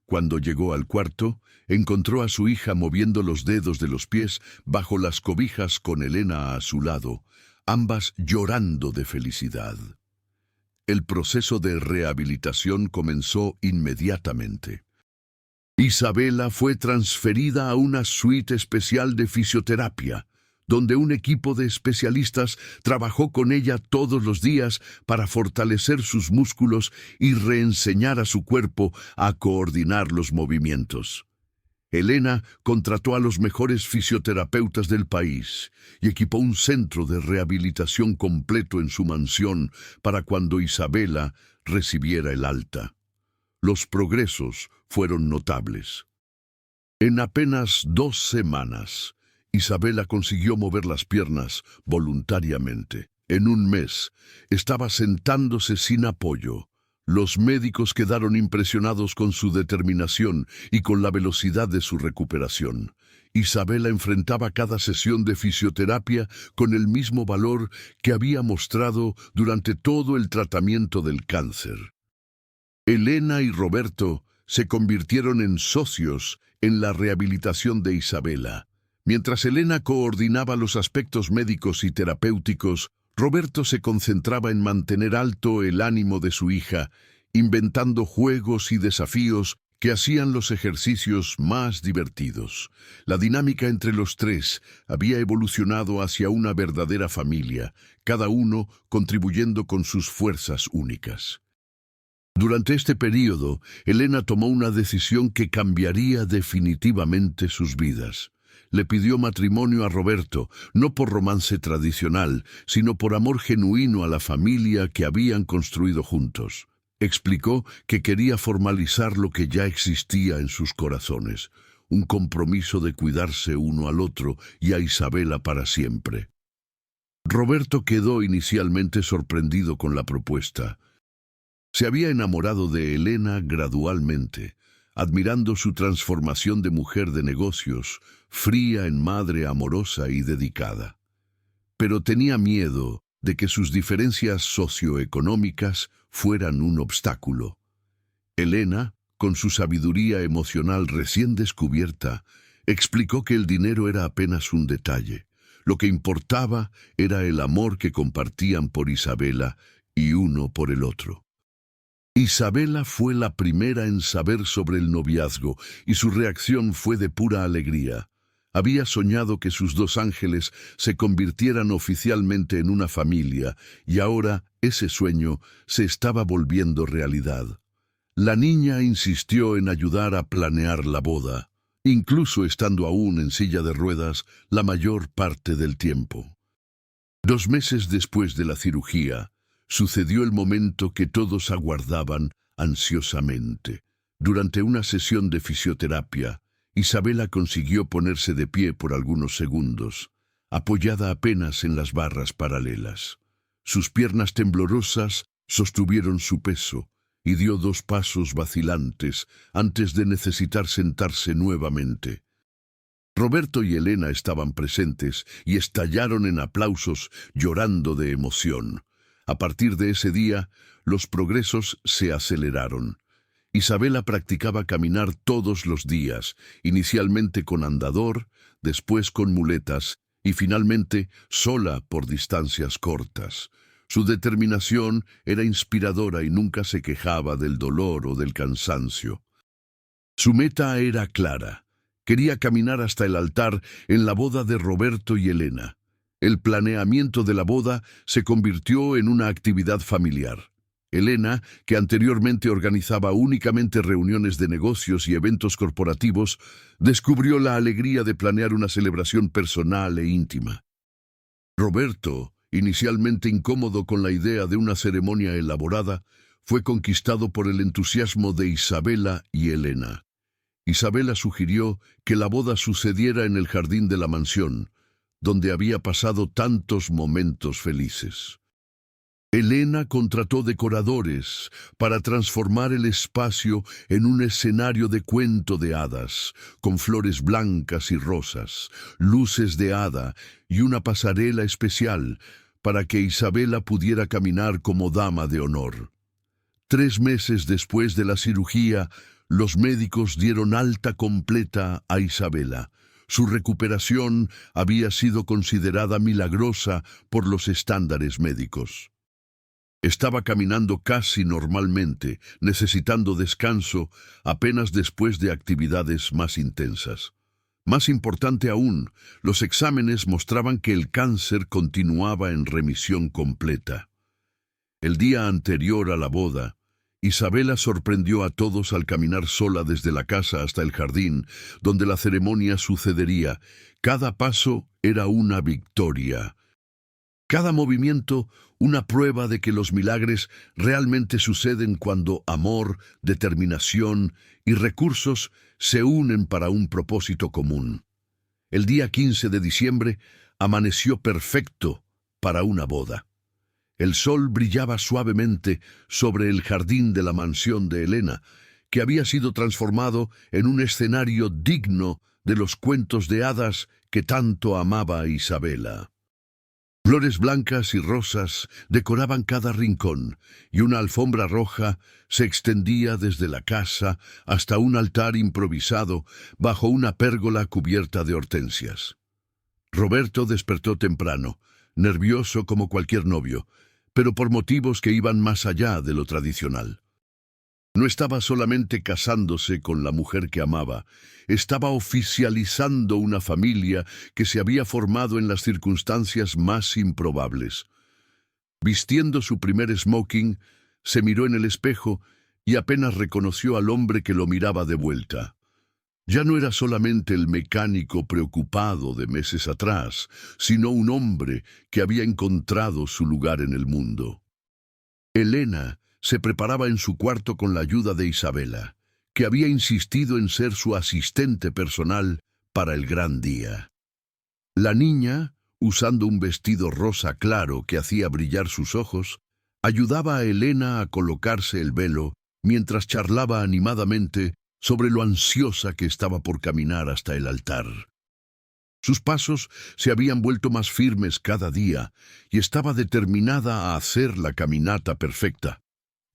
Cuando llegó al cuarto, encontró a su hija moviendo los dedos de los pies bajo las cobijas con Elena a su lado, ambas llorando de felicidad. El proceso de rehabilitación comenzó inmediatamente. Isabela fue transferida a una suite especial de fisioterapia, donde un equipo de especialistas trabajó con ella todos los días para fortalecer sus músculos y reenseñar a su cuerpo a coordinar los movimientos. Elena contrató a los mejores fisioterapeutas del país y equipó un centro de rehabilitación completo en su mansión para cuando Isabela recibiera el alta. Los progresos fueron notables. En apenas 2 semanas, Isabela consiguió mover las piernas voluntariamente. En un mes, estaba sentándose sin apoyo. Los médicos quedaron impresionados con su determinación y con la velocidad de su recuperación. Isabela enfrentaba cada sesión de fisioterapia con el mismo valor que había mostrado durante todo el tratamiento del cáncer. Elena y Roberto se convirtieron en socios en la rehabilitación de Isabela. Mientras Elena coordinaba los aspectos médicos y terapéuticos, Roberto se concentraba en mantener alto el ánimo de su hija, inventando juegos y desafíos que hacían los ejercicios más divertidos. La dinámica entre los tres había evolucionado hacia una verdadera familia, cada uno contribuyendo con sus fuerzas únicas. Durante este período, Elena tomó una decisión que cambiaría definitivamente sus vidas. Le pidió matrimonio a Roberto, no por romance tradicional, sino por amor genuino a la familia que habían construido juntos. Explicó que quería formalizar lo que ya existía en sus corazones, un compromiso de cuidarse uno al otro y a Isabela para siempre. Roberto quedó inicialmente sorprendido con la propuesta. Se había enamorado de Elena gradualmente, admirando su transformación de mujer de negocios, fría en madre amorosa y dedicada. Pero tenía miedo de que sus diferencias socioeconómicas fueran un obstáculo. Elena, con su sabiduría emocional recién descubierta, explicó que el dinero era apenas un detalle. Lo que importaba era el amor que compartían por Isabela y uno por el otro. Isabela fue la primera en saber sobre el noviazgo y su reacción fue de pura alegría. Había soñado que sus 2 ángeles se convirtieran oficialmente en una familia y ahora ese sueño se estaba volviendo realidad. La niña insistió en ayudar a planear la boda, incluso estando aún en silla de ruedas la mayor parte del tiempo. 2 meses después de la cirugía, sucedió el momento que todos aguardaban ansiosamente. Durante una sesión de fisioterapia, Isabela consiguió ponerse de pie por algunos segundos, apoyada apenas en las barras paralelas. Sus piernas temblorosas sostuvieron su peso y dio 2 pasos vacilantes antes de necesitar sentarse nuevamente. Roberto y Elena estaban presentes y estallaron en aplausos, llorando de emoción. A partir de ese día, los progresos se aceleraron. Isabela practicaba caminar todos los días, inicialmente con andador, después con muletas y finalmente sola por distancias cortas. Su determinación era inspiradora y nunca se quejaba del dolor o del cansancio. Su meta era clara. Quería caminar hasta el altar en la boda de Roberto y Elena. El planeamiento de la boda se convirtió en una actividad familiar. Elena, que anteriormente organizaba únicamente reuniones de negocios y eventos corporativos, descubrió la alegría de planear una celebración personal e íntima. Roberto, inicialmente incómodo con la idea de una ceremonia elaborada, fue conquistado por el entusiasmo de Isabela y Elena. Isabela sugirió que la boda sucediera en el jardín de la mansión, donde había pasado tantos momentos felices. Elena contrató decoradores para transformar el espacio en un escenario de cuento de hadas, con flores blancas y rosas, luces de hada y una pasarela especial para que Isabela pudiera caminar como dama de honor. 3 meses después de la cirugía, los médicos dieron alta completa a Isabela. Su recuperación había sido considerada milagrosa por los estándares médicos. Estaba caminando casi normalmente, necesitando descanso apenas después de actividades más intensas. Más importante aún, los exámenes mostraban que el cáncer continuaba en remisión completa. El día anterior a la boda, Isabela sorprendió a todos al caminar sola desde la casa hasta el jardín, donde la ceremonia sucedería. Cada paso era una victoria. Cada movimiento, una prueba de que los milagros realmente suceden cuando amor, determinación y recursos se unen para un propósito común. El día 15 de diciembre amaneció perfecto para una boda. El sol brillaba suavemente sobre el jardín de la mansión de Elena, que había sido transformado en un escenario digno de los cuentos de hadas que tanto amaba Isabela. Flores blancas y rosas decoraban cada rincón, y una alfombra roja se extendía desde la casa hasta un altar improvisado bajo una pérgola cubierta de hortensias. Roberto despertó temprano, nervioso como cualquier novio, pero por motivos que iban más allá de lo tradicional. No estaba solamente casándose con la mujer que amaba, estaba oficializando una familia que se había formado en las circunstancias más improbables. Vistiendo su primer smoking, se miró en el espejo y apenas reconoció al hombre que lo miraba de vuelta. Ya no era solamente el mecánico preocupado de meses atrás, sino un hombre que había encontrado su lugar en el mundo. Elena se preparaba en su cuarto con la ayuda de Isabela, que había insistido en ser su asistente personal para el gran día. La niña, usando un vestido rosa claro que hacía brillar sus ojos, ayudaba a Elena a colocarse el velo mientras charlaba animadamente sobre lo ansiosa que estaba por caminar hasta el altar. Sus pasos se habían vuelto más firmes cada día y estaba determinada a hacer la caminata perfecta.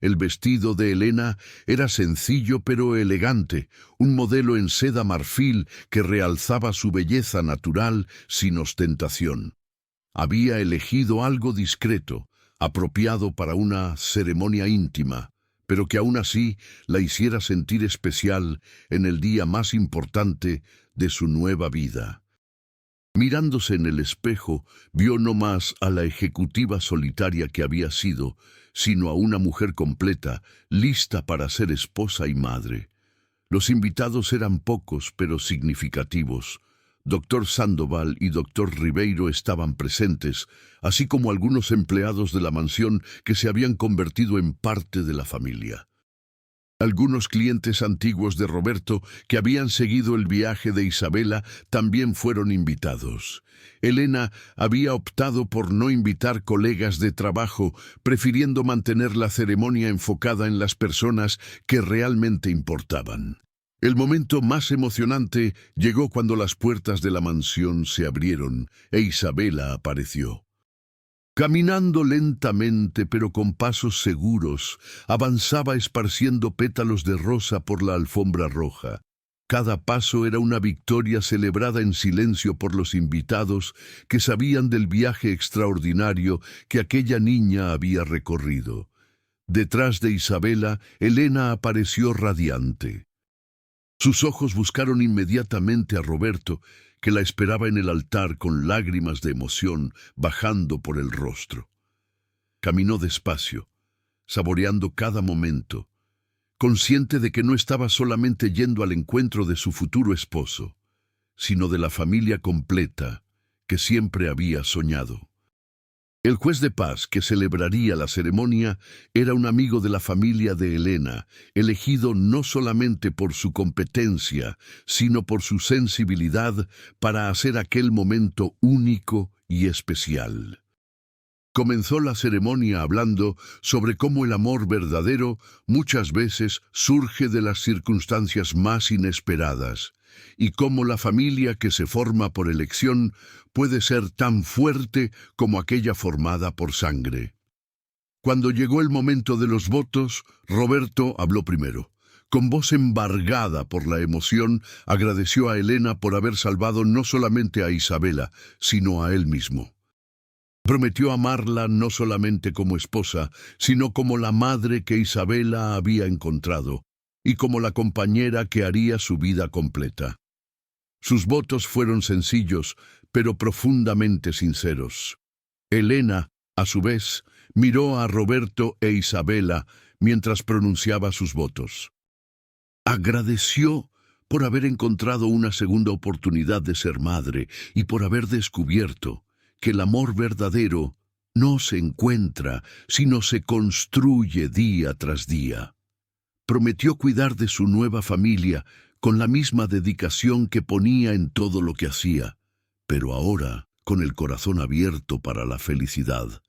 El vestido de Elena era sencillo pero elegante, un modelo en seda marfil que realzaba su belleza natural sin ostentación. Había elegido algo discreto, apropiado para una ceremonia íntima, pero que aún así la hiciera sentir especial en el día más importante de su nueva vida. Mirándose en el espejo, vio no más a la ejecutiva solitaria que había sido, sino a una mujer completa, lista para ser esposa y madre. Los invitados eran pocos, pero significativos. Dr. Sandoval y Dr. Ribeiro estaban presentes, así como algunos empleados de la mansión que se habían convertido en parte de la familia. Algunos clientes antiguos de Roberto que habían seguido el viaje de Isabela también fueron invitados. Elena había optado por no invitar colegas de trabajo, prefiriendo mantener la ceremonia enfocada en las personas que realmente importaban. El momento más emocionante llegó cuando las puertas de la mansión se abrieron e Isabela apareció. Caminando lentamente pero con pasos seguros, avanzaba esparciendo pétalos de rosa por la alfombra roja. Cada paso era una victoria celebrada en silencio por los invitados que sabían del viaje extraordinario que aquella niña había recorrido. Detrás de Isabela, Elena apareció radiante. Sus ojos buscaron inmediatamente a Roberto, que la esperaba en el altar con lágrimas de emoción bajando por el rostro. Caminó despacio, saboreando cada momento, consciente de que no estaba solamente yendo al encuentro de su futuro esposo, sino de la familia completa que siempre había soñado. El juez de paz que celebraría la ceremonia era un amigo de la familia de Elena, elegido no solamente por su competencia, sino por su sensibilidad para hacer aquel momento único y especial. Comenzó la ceremonia hablando sobre cómo el amor verdadero muchas veces surge de las circunstancias más inesperadas, y cómo la familia que se forma por elección puede ser tan fuerte como aquella formada por sangre. Cuando llegó el momento de los votos, Roberto habló primero. Con voz embargada por la emoción, agradeció a Elena por haber salvado no solamente a Isabela, sino a él mismo. Prometió amarla no solamente como esposa, sino como la madre que Isabela había encontrado, y como la compañera que haría su vida completa. Sus votos fueron sencillos, pero profundamente sinceros. Elena, a su vez, miró a Roberto e Isabela mientras pronunciaba sus votos. Agradeció por haber encontrado una segunda oportunidad de ser madre y por haber descubierto que el amor verdadero no se encuentra, sino se construye día tras día. Prometió cuidar de su nueva familia con la misma dedicación que ponía en todo lo que hacía, pero ahora con el corazón abierto para la felicidad.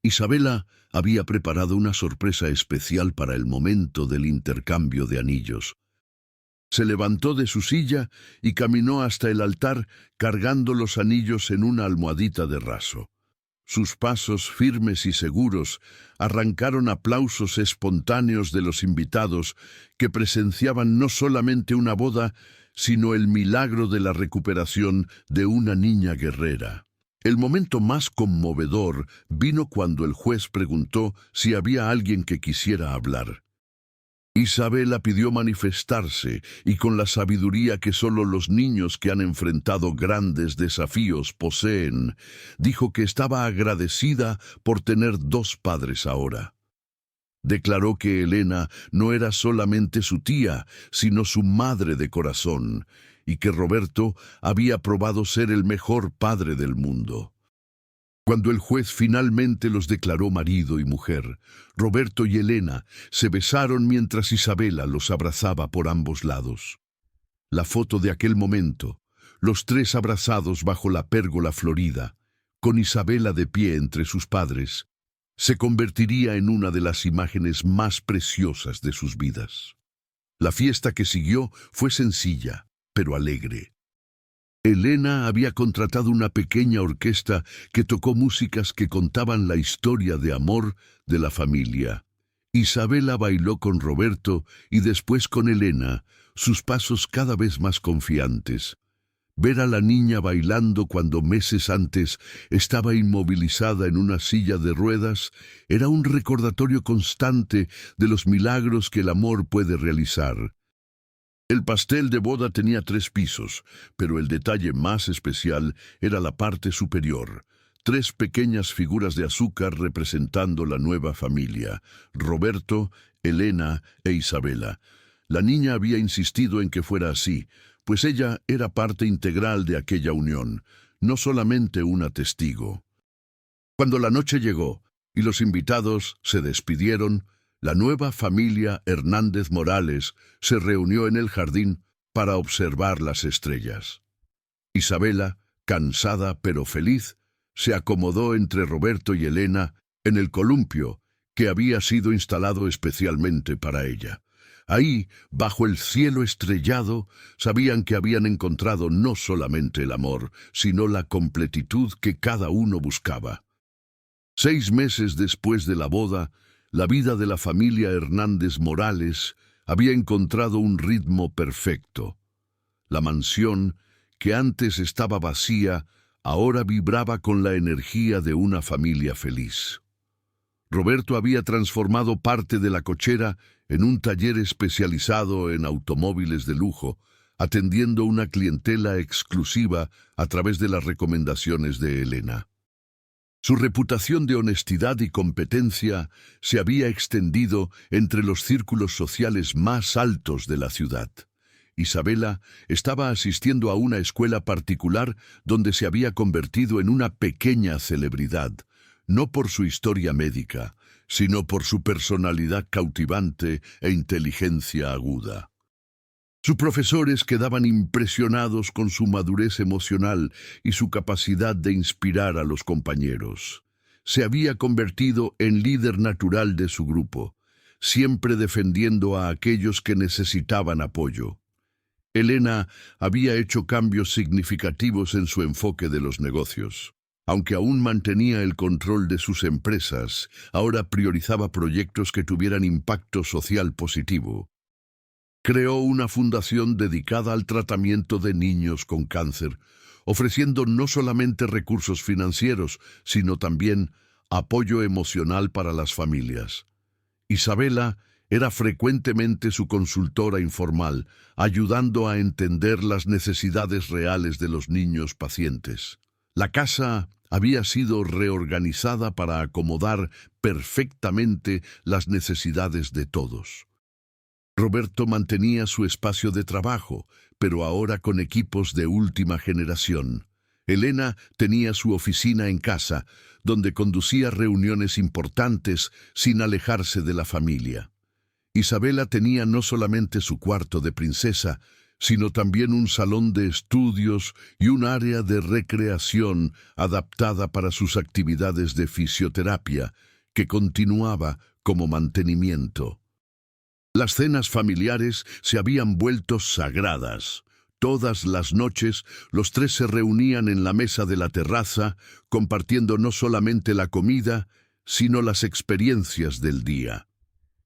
Isabela había preparado una sorpresa especial para el momento del intercambio de anillos. Se levantó de su silla y caminó hasta el altar cargando los anillos en una almohadita de raso. Sus pasos firmes y seguros arrancaron aplausos espontáneos de los invitados que presenciaban no solamente una boda, sino el milagro de la recuperación de una niña guerrera. El momento más conmovedor vino cuando el juez preguntó si había alguien que quisiera hablar. Isabela pidió manifestarse y con la sabiduría que solo los niños que han enfrentado grandes desafíos poseen, dijo que estaba agradecida por tener dos padres ahora. Declaró que Elena no era solamente su tía, sino su madre de corazón, y que Roberto había probado ser el mejor padre del mundo. Cuando el juez finalmente los declaró marido y mujer, Roberto y Elena se besaron mientras Isabela los abrazaba por ambos lados. La foto de aquel momento, los tres abrazados bajo la pérgola florida, con Isabela de pie entre sus padres, se convertiría en una de las imágenes más preciosas de sus vidas. La fiesta que siguió fue sencilla, pero alegre. Elena había contratado una pequeña orquesta que tocó músicas que contaban la historia de amor de la familia. Isabela bailó con Roberto y después con Elena, sus pasos cada vez más confiantes. Ver a la niña bailando cuando meses antes estaba inmovilizada en una silla de ruedas era un recordatorio constante de los milagros que el amor puede realizar. El pastel de boda tenía 3 pisos, pero el detalle más especial era la parte superior. 3 pequeñas figuras de azúcar representando la nueva familia, Roberto, Elena e Isabela. La niña había insistido en que fuera así, pues ella era parte integral de aquella unión, no solamente una testigo. Cuando la noche llegó y los invitados se despidieron, la nueva familia Hernández Morales se reunió en el jardín para observar las estrellas. Isabela, cansada pero feliz, se acomodó entre Roberto y Elena en el columpio que había sido instalado especialmente para ella. Ahí, bajo el cielo estrellado, sabían que habían encontrado no solamente el amor, sino la completitud que cada uno buscaba. 6 meses después de la boda, la vida de la familia Hernández Morales había encontrado un ritmo perfecto. La mansión, que antes estaba vacía, ahora vibraba con la energía de una familia feliz. Roberto había transformado parte de la cochera en un taller especializado en automóviles de lujo, atendiendo una clientela exclusiva a través de las recomendaciones de Elena. Su reputación de honestidad y competencia se había extendido entre los círculos sociales más altos de la ciudad. Isabela estaba asistiendo a una escuela particular donde se había convertido en una pequeña celebridad, no por su historia médica, sino por su personalidad cautivante e inteligencia aguda. Sus profesores quedaban impresionados con su madurez emocional y su capacidad de inspirar a los compañeros. Se había convertido en líder natural de su grupo, siempre defendiendo a aquellos que necesitaban apoyo. Elena había hecho cambios significativos en su enfoque de los negocios. Aunque aún mantenía el control de sus empresas, ahora priorizaba proyectos que tuvieran impacto social positivo. Creó una fundación dedicada al tratamiento de niños con cáncer, ofreciendo no solamente recursos financieros, sino también apoyo emocional para las familias. Isabela era frecuentemente su consultora informal, ayudando a entender las necesidades reales de los niños pacientes. La casa había sido reorganizada para acomodar perfectamente las necesidades de todos. Roberto mantenía su espacio de trabajo, pero ahora con equipos de última generación. Elena tenía su oficina en casa, donde conducía reuniones importantes sin alejarse de la familia. Isabela tenía no solamente su cuarto de princesa, sino también un salón de estudios y un área de recreación adaptada para sus actividades de fisioterapia, que continuaba como mantenimiento. Las cenas familiares se habían vuelto sagradas. Todas las noches, los tres se reunían en la mesa de la terraza, compartiendo no solamente la comida, sino las experiencias del día.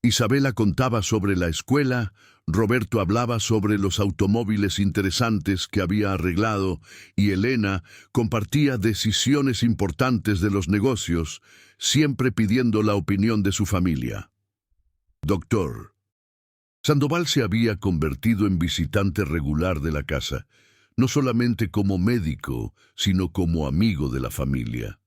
Isabela contaba sobre la escuela, Roberto hablaba sobre los automóviles interesantes que había arreglado y Elena compartía decisiones importantes de los negocios, siempre pidiendo la opinión de su familia. Doctor Sandoval se había convertido en visitante regular de la casa, no solamente como médico, sino como amigo de la familia.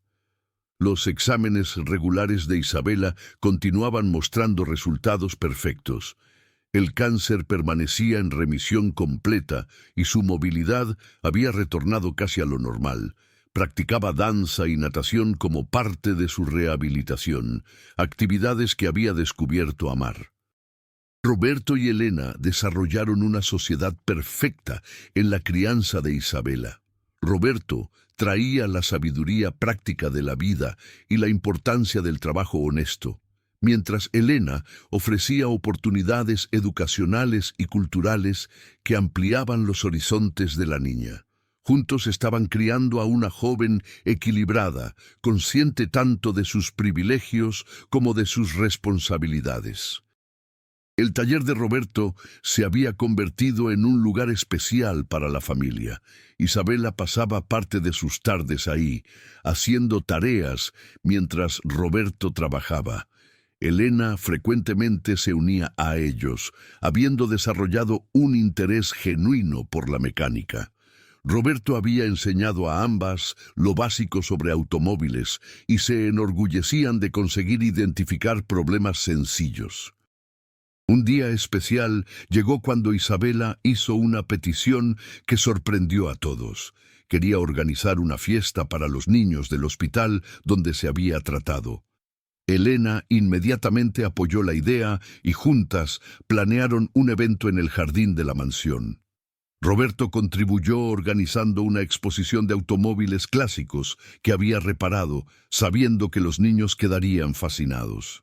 Los exámenes regulares de Isabela continuaban mostrando resultados perfectos. El cáncer permanecía en remisión completa y su movilidad había retornado casi a lo normal. Practicaba danza y natación como parte de su rehabilitación, actividades que había descubierto amar. Roberto y Elena desarrollaron una sociedad perfecta en la crianza de Isabela. Roberto traía la sabiduría práctica de la vida y la importancia del trabajo honesto, mientras Elena ofrecía oportunidades educacionales y culturales que ampliaban los horizontes de la niña. Juntos estaban criando a una joven equilibrada, consciente tanto de sus privilegios como de sus responsabilidades. El taller de Roberto se había convertido en un lugar especial para la familia. Isabela pasaba parte de sus tardes ahí, haciendo tareas mientras Roberto trabajaba. Elena frecuentemente se unía a ellos, habiendo desarrollado un interés genuino por la mecánica. Roberto había enseñado a ambas lo básico sobre automóviles y se enorgullecían de conseguir identificar problemas sencillos. Un día especial llegó cuando Isabela hizo una petición que sorprendió a todos. Quería organizar una fiesta para los niños del hospital donde se había tratado. Elena inmediatamente apoyó la idea y juntas planearon un evento en el jardín de la mansión. Roberto contribuyó organizando una exposición de automóviles clásicos que había reparado, sabiendo que los niños quedarían fascinados.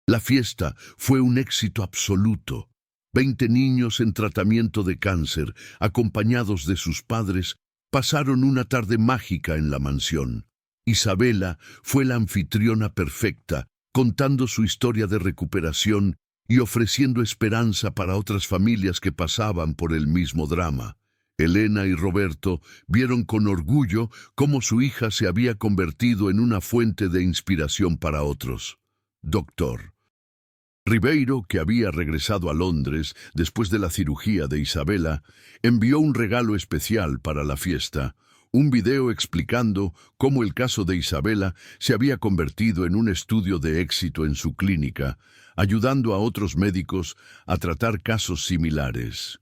La fiesta fue un éxito absoluto. 20 niños en tratamiento de cáncer, acompañados de sus padres, pasaron una tarde mágica en la mansión. Isabela fue la anfitriona perfecta, contando su historia de recuperación y ofreciendo esperanza para otras familias que pasaban por el mismo drama. Elena y Roberto vieron con orgullo cómo su hija se había convertido en una fuente de inspiración para otros. Doctor Ribeiro, que había regresado a Londres después de la cirugía de Isabela, envió un regalo especial para la fiesta, un video explicando cómo el caso de Isabela se había convertido en un estudio de éxito en su clínica, ayudando a otros médicos a tratar casos similares.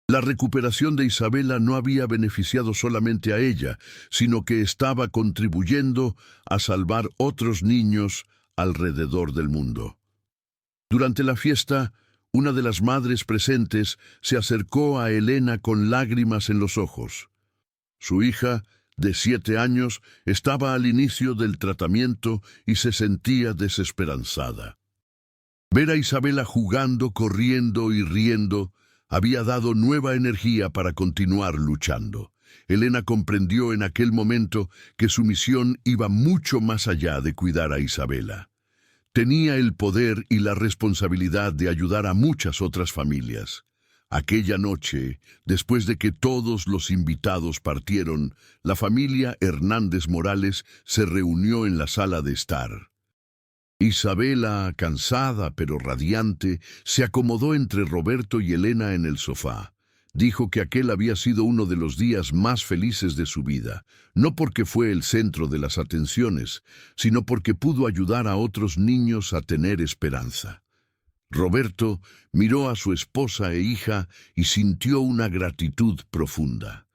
La recuperación de Isabela no había beneficiado solamente a ella, sino que estaba contribuyendo a salvar otros niños alrededor del mundo. Durante la fiesta, una de las madres presentes se acercó a Elena con lágrimas en los ojos. Su hija, de 7 años, estaba al inicio del tratamiento y se sentía desesperanzada. Ver a Isabela jugando, corriendo y riendo había dado nueva energía para continuar luchando. Elena comprendió en aquel momento que su misión iba mucho más allá de cuidar a Isabela. Tenía el poder y la responsabilidad de ayudar a muchas otras familias. Aquella noche, después de que todos los invitados partieron, la familia Hernández Morales se reunió en la sala de estar. Isabela, cansada pero radiante, se acomodó entre Roberto y Elena en el sofá. Dijo que aquel había sido uno de los días más felices de su vida, no porque fue el centro de las atenciones, sino porque pudo ayudar a otros niños a tener esperanza. Roberto miró a su esposa e hija y sintió una gratitud profunda.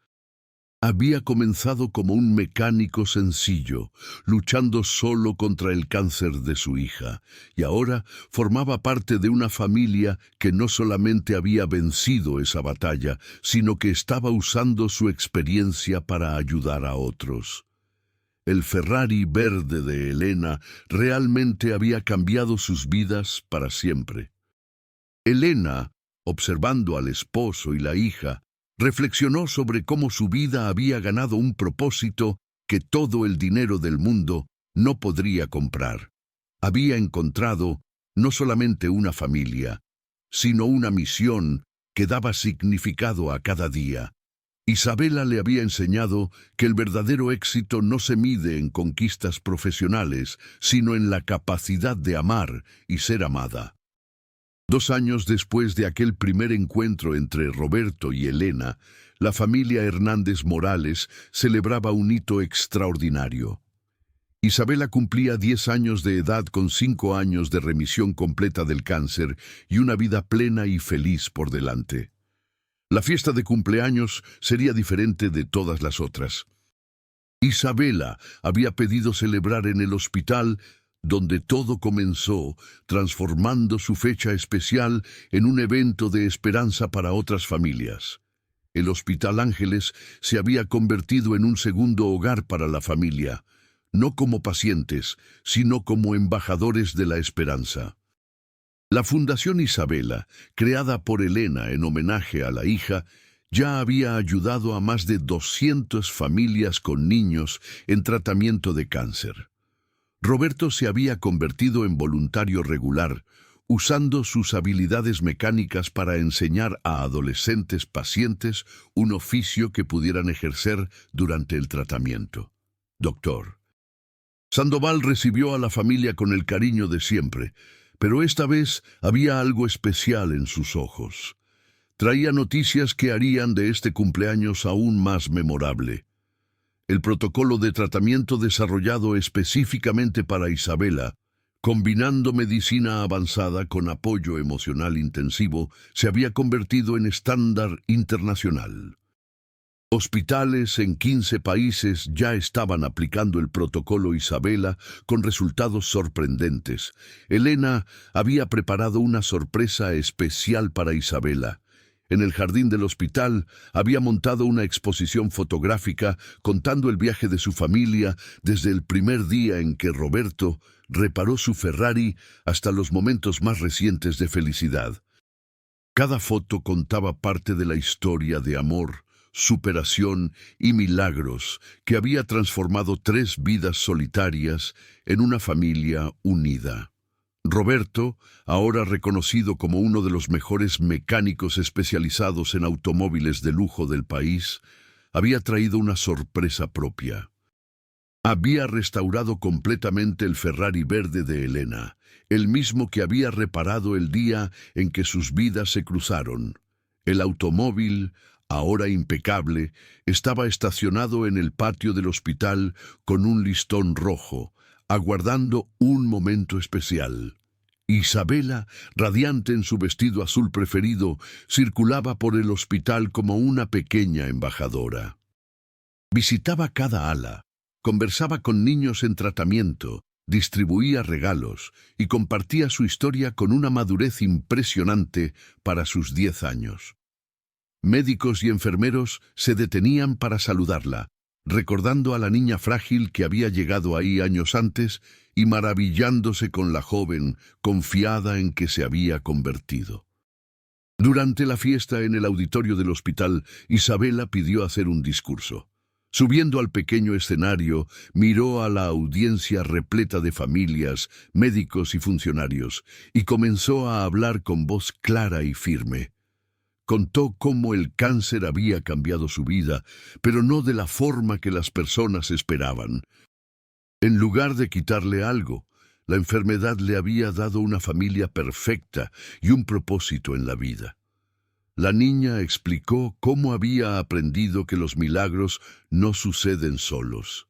Había comenzado como un mecánico sencillo, luchando solo contra el cáncer de su hija, y ahora formaba parte de una familia que no solamente había vencido esa batalla, sino que estaba usando su experiencia para ayudar a otros. El Ferrari verde de Elena realmente había cambiado sus vidas para siempre. Elena, observando al esposo y la hija, reflexionó sobre cómo su vida había ganado un propósito que todo el dinero del mundo no podría comprar. Había encontrado no solamente una familia, sino una misión que daba significado a cada día. Isabela le había enseñado que el verdadero éxito no se mide en conquistas profesionales, sino en la capacidad de amar y ser amada. 2 años después de aquel primer encuentro entre Roberto y Elena, la familia Hernández Morales celebraba un hito extraordinario. Isabela cumplía 10 años de edad con 5 años de remisión completa del cáncer y una vida plena y feliz por delante. La fiesta de cumpleaños sería diferente de todas las otras. Isabela había pedido celebrar en el hospital donde todo comenzó, transformando su fecha especial en un evento de esperanza para otras familias. El Hospital Ángeles se había convertido en un segundo hogar para la familia, no como pacientes, sino como embajadores de la esperanza. La Fundación Isabela, creada por Elena en homenaje a la hija, ya había ayudado a más de 200 familias con niños en tratamiento de cáncer. Roberto se había convertido en voluntario regular, usando sus habilidades mecánicas para enseñar a adolescentes pacientes un oficio que pudieran ejercer durante el tratamiento. Doctor. Sandoval recibió a la familia con el cariño de siempre, pero esta vez había algo especial en sus ojos. Traía noticias que harían de este cumpleaños aún más memorable. El protocolo de tratamiento desarrollado específicamente para Isabela, combinando medicina avanzada con apoyo emocional intensivo, se había convertido en estándar internacional. Hospitales en 15 países ya estaban aplicando el protocolo Isabela con resultados sorprendentes. Elena había preparado una sorpresa especial para Isabela. En el jardín del hospital había montado una exposición fotográfica contando el viaje de su familia desde el primer día en que Roberto reparó su Ferrari hasta los momentos más recientes de felicidad. Cada foto contaba parte de la historia de amor, superación y milagros que había transformado 3 vidas solitarias en una familia unida. Roberto, ahora reconocido como uno de los mejores mecánicos especializados en automóviles de lujo del país, había traído una sorpresa propia. Había restaurado completamente el Ferrari verde de Elena, el mismo que había reparado el día en que sus vidas se cruzaron. El automóvil, ahora impecable, estaba estacionado en el patio del hospital con un listón rojo, aguardando un momento especial. Isabela, radiante en su vestido azul preferido, circulaba por el hospital como una pequeña embajadora. Visitaba cada ala, conversaba con niños en tratamiento, distribuía regalos y compartía su historia con una madurez impresionante para sus 10 años. Médicos y enfermeros se detenían para saludarla, recordando a la niña frágil que había llegado ahí años antes y maravillándose con la joven confiada en que se había convertido. Durante la fiesta en el auditorio del hospital, Isabela pidió hacer un discurso. Subiendo al pequeño escenario, miró a la audiencia repleta de familias, médicos y funcionarios, y comenzó a hablar con voz clara y firme. Contó cómo el cáncer había cambiado su vida, pero no de la forma que las personas esperaban. En lugar de quitarle algo, la enfermedad le había dado una familia perfecta y un propósito en la vida. La niña explicó cómo había aprendido que los milagros no suceden solos.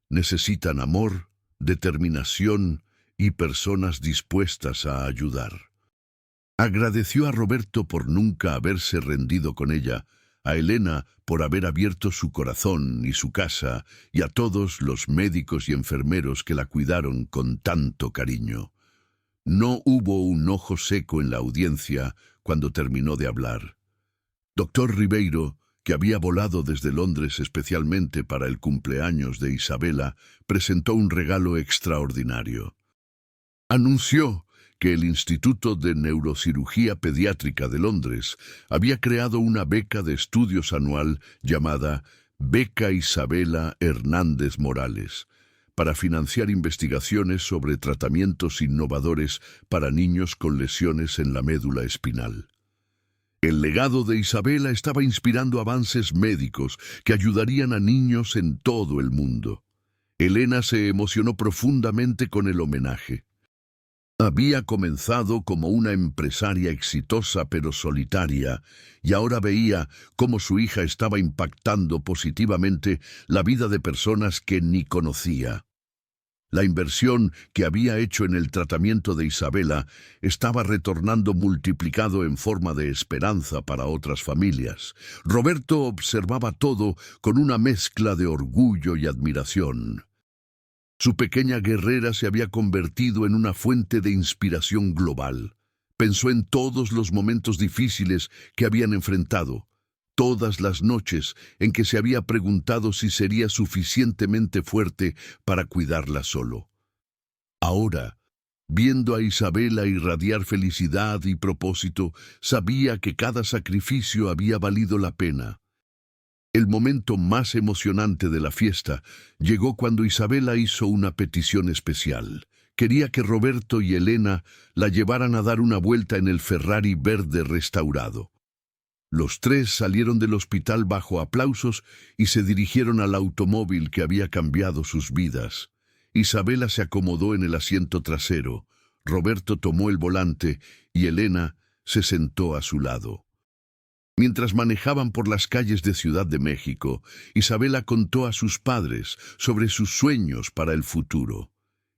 Necesitan amor, determinación y personas dispuestas a ayudar. Agradeció a Roberto por nunca haberse rendido con ella, a Elena por haber abierto su corazón y su casa, y a todos los médicos y enfermeros que la cuidaron con tanto cariño. No hubo un ojo seco en la audiencia cuando terminó de hablar. Doctor Ribeiro, que había volado desde Londres especialmente para el cumpleaños de Isabela, presentó un regalo extraordinario. Anunció que el Instituto de Neurocirugía Pediátrica de Londres había creado una beca de estudios anual llamada Beca Isabela Hernández Morales, para financiar investigaciones sobre tratamientos innovadores para niños con lesiones en la médula espinal. El legado de Isabela estaba inspirando avances médicos que ayudarían a niños en todo el mundo. Elena se emocionó profundamente con el homenaje. Había comenzado como una empresaria exitosa pero solitaria, y ahora veía cómo su hija estaba impactando positivamente la vida de personas que ni conocía. La inversión que había hecho en el tratamiento de Isabela estaba retornando multiplicado en forma de esperanza para otras familias. Roberto observaba todo con una mezcla de orgullo y admiración. Su pequeña guerrera se había convertido en una fuente de inspiración global. Pensó en todos los momentos difíciles que habían enfrentado, todas las noches en que se había preguntado si sería suficientemente fuerte para cuidarla solo. Ahora, viendo a Isabela irradiar felicidad y propósito, sabía que cada sacrificio había valido la pena. El momento más emocionante de la fiesta llegó cuando Isabela hizo una petición especial. Quería que Roberto y Elena la llevaran a dar una vuelta en el Ferrari verde restaurado. Los tres salieron del hospital bajo aplausos y se dirigieron al automóvil que había cambiado sus vidas. Isabela se acomodó en el asiento trasero, Roberto tomó el volante y Elena se sentó a su lado. Mientras manejaban por las calles de Ciudad de México, Isabela contó a sus padres sobre sus sueños para el futuro.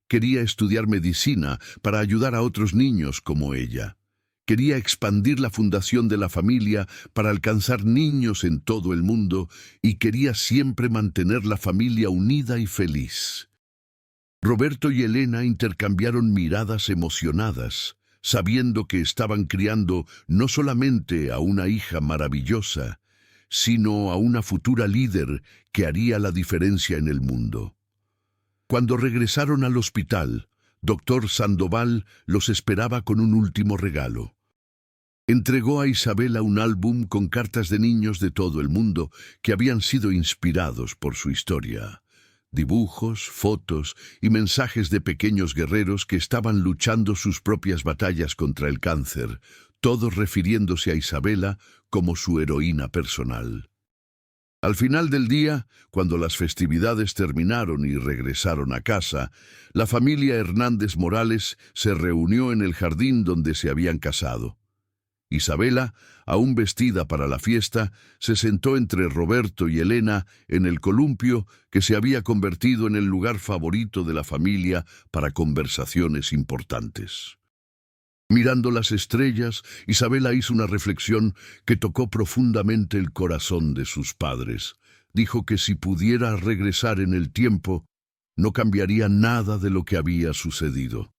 Quería estudiar medicina para ayudar a otros niños como ella. Quería expandir la fundación de la familia para alcanzar niños en todo el mundo y quería siempre mantener la familia unida y feliz. Roberto y Elena intercambiaron miradas emocionadas, sabiendo que estaban criando no solamente a una hija maravillosa, sino a una futura líder que haría la diferencia en el mundo. Cuando regresaron al hospital, Dr. Sandoval los esperaba con un último regalo. Entregó a Isabela un álbum con cartas de niños de todo el mundo que habían sido inspirados por su historia. Dibujos, fotos y mensajes de pequeños guerreros que estaban luchando sus propias batallas contra el cáncer, todos refiriéndose a Isabela como su heroína personal. Al final del día, cuando las festividades terminaron y regresaron a casa, la familia Hernández Morales se reunió en el jardín donde se habían casado. Isabela, aún vestida para la fiesta, se sentó entre Roberto y Elena en el columpio que se había convertido en el lugar favorito de la familia para conversaciones importantes. Mirando las estrellas, Isabela hizo una reflexión que tocó profundamente el corazón de sus padres. Dijo que si pudiera regresar en el tiempo, no cambiaría nada de lo que había sucedido.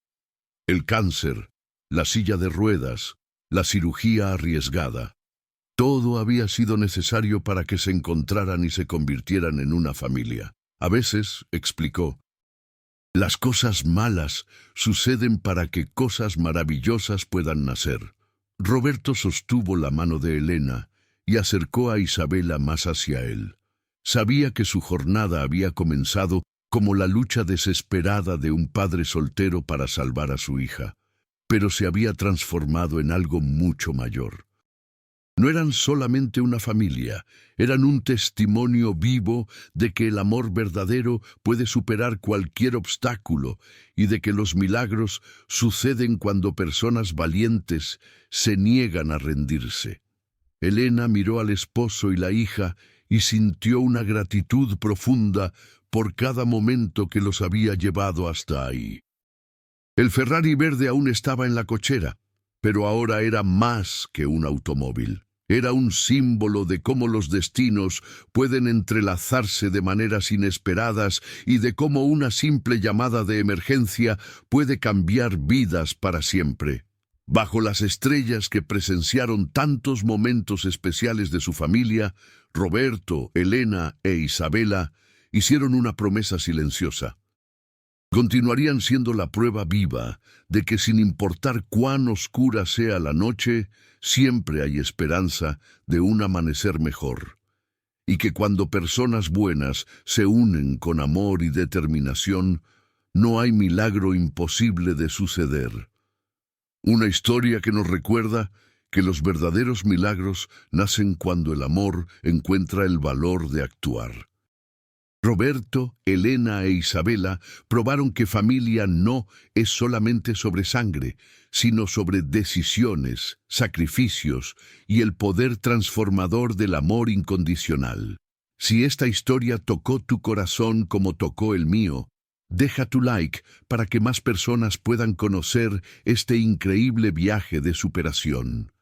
El cáncer, la silla de ruedas, la cirugía arriesgada, todo había sido necesario para que se encontraran y se convirtieran en una familia. A veces, explicó, las cosas malas suceden para que cosas maravillosas puedan nacer. Roberto sostuvo la mano de Elena y acercó a Isabela más hacia él. Sabía que su jornada había comenzado como la lucha desesperada de un padre soltero para salvar a su hija, pero se había transformado en algo mucho mayor. No eran solamente una familia, eran un testimonio vivo de que el amor verdadero puede superar cualquier obstáculo y de que los milagros suceden cuando personas valientes se niegan a rendirse. Elena miró al esposo y la hija y sintió una gratitud profunda por cada momento que los había llevado hasta ahí. El Ferrari verde aún estaba en la cochera, pero ahora era más que un automóvil. Era un símbolo de cómo los destinos pueden entrelazarse de maneras inesperadas y de cómo una simple llamada de emergencia puede cambiar vidas para siempre. Bajo las estrellas que presenciaron tantos momentos especiales de su familia, Roberto, Elena e Isabela hicieron una promesa silenciosa. Continuarían siendo la prueba viva de que sin importar cuán oscura sea la noche, siempre hay esperanza de un amanecer mejor. Y que cuando personas buenas se unen con amor y determinación, no hay milagro imposible de suceder. Una historia que nos recuerda que los verdaderos milagros nacen cuando el amor encuentra el valor de actuar. Roberto, Elena e Isabela probaron que familia no es solamente sobre sangre, sino sobre decisiones, sacrificios y el poder transformador del amor incondicional. Si esta historia tocó tu corazón como tocó el mío, deja tu like para que más personas puedan conocer este increíble viaje de superación.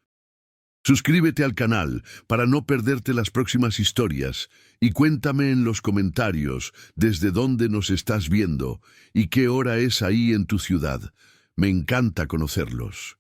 Suscríbete al canal para no perderte las próximas historias y cuéntame en los comentarios desde dónde nos estás viendo y qué hora es ahí en tu ciudad. Me encanta conocerlos.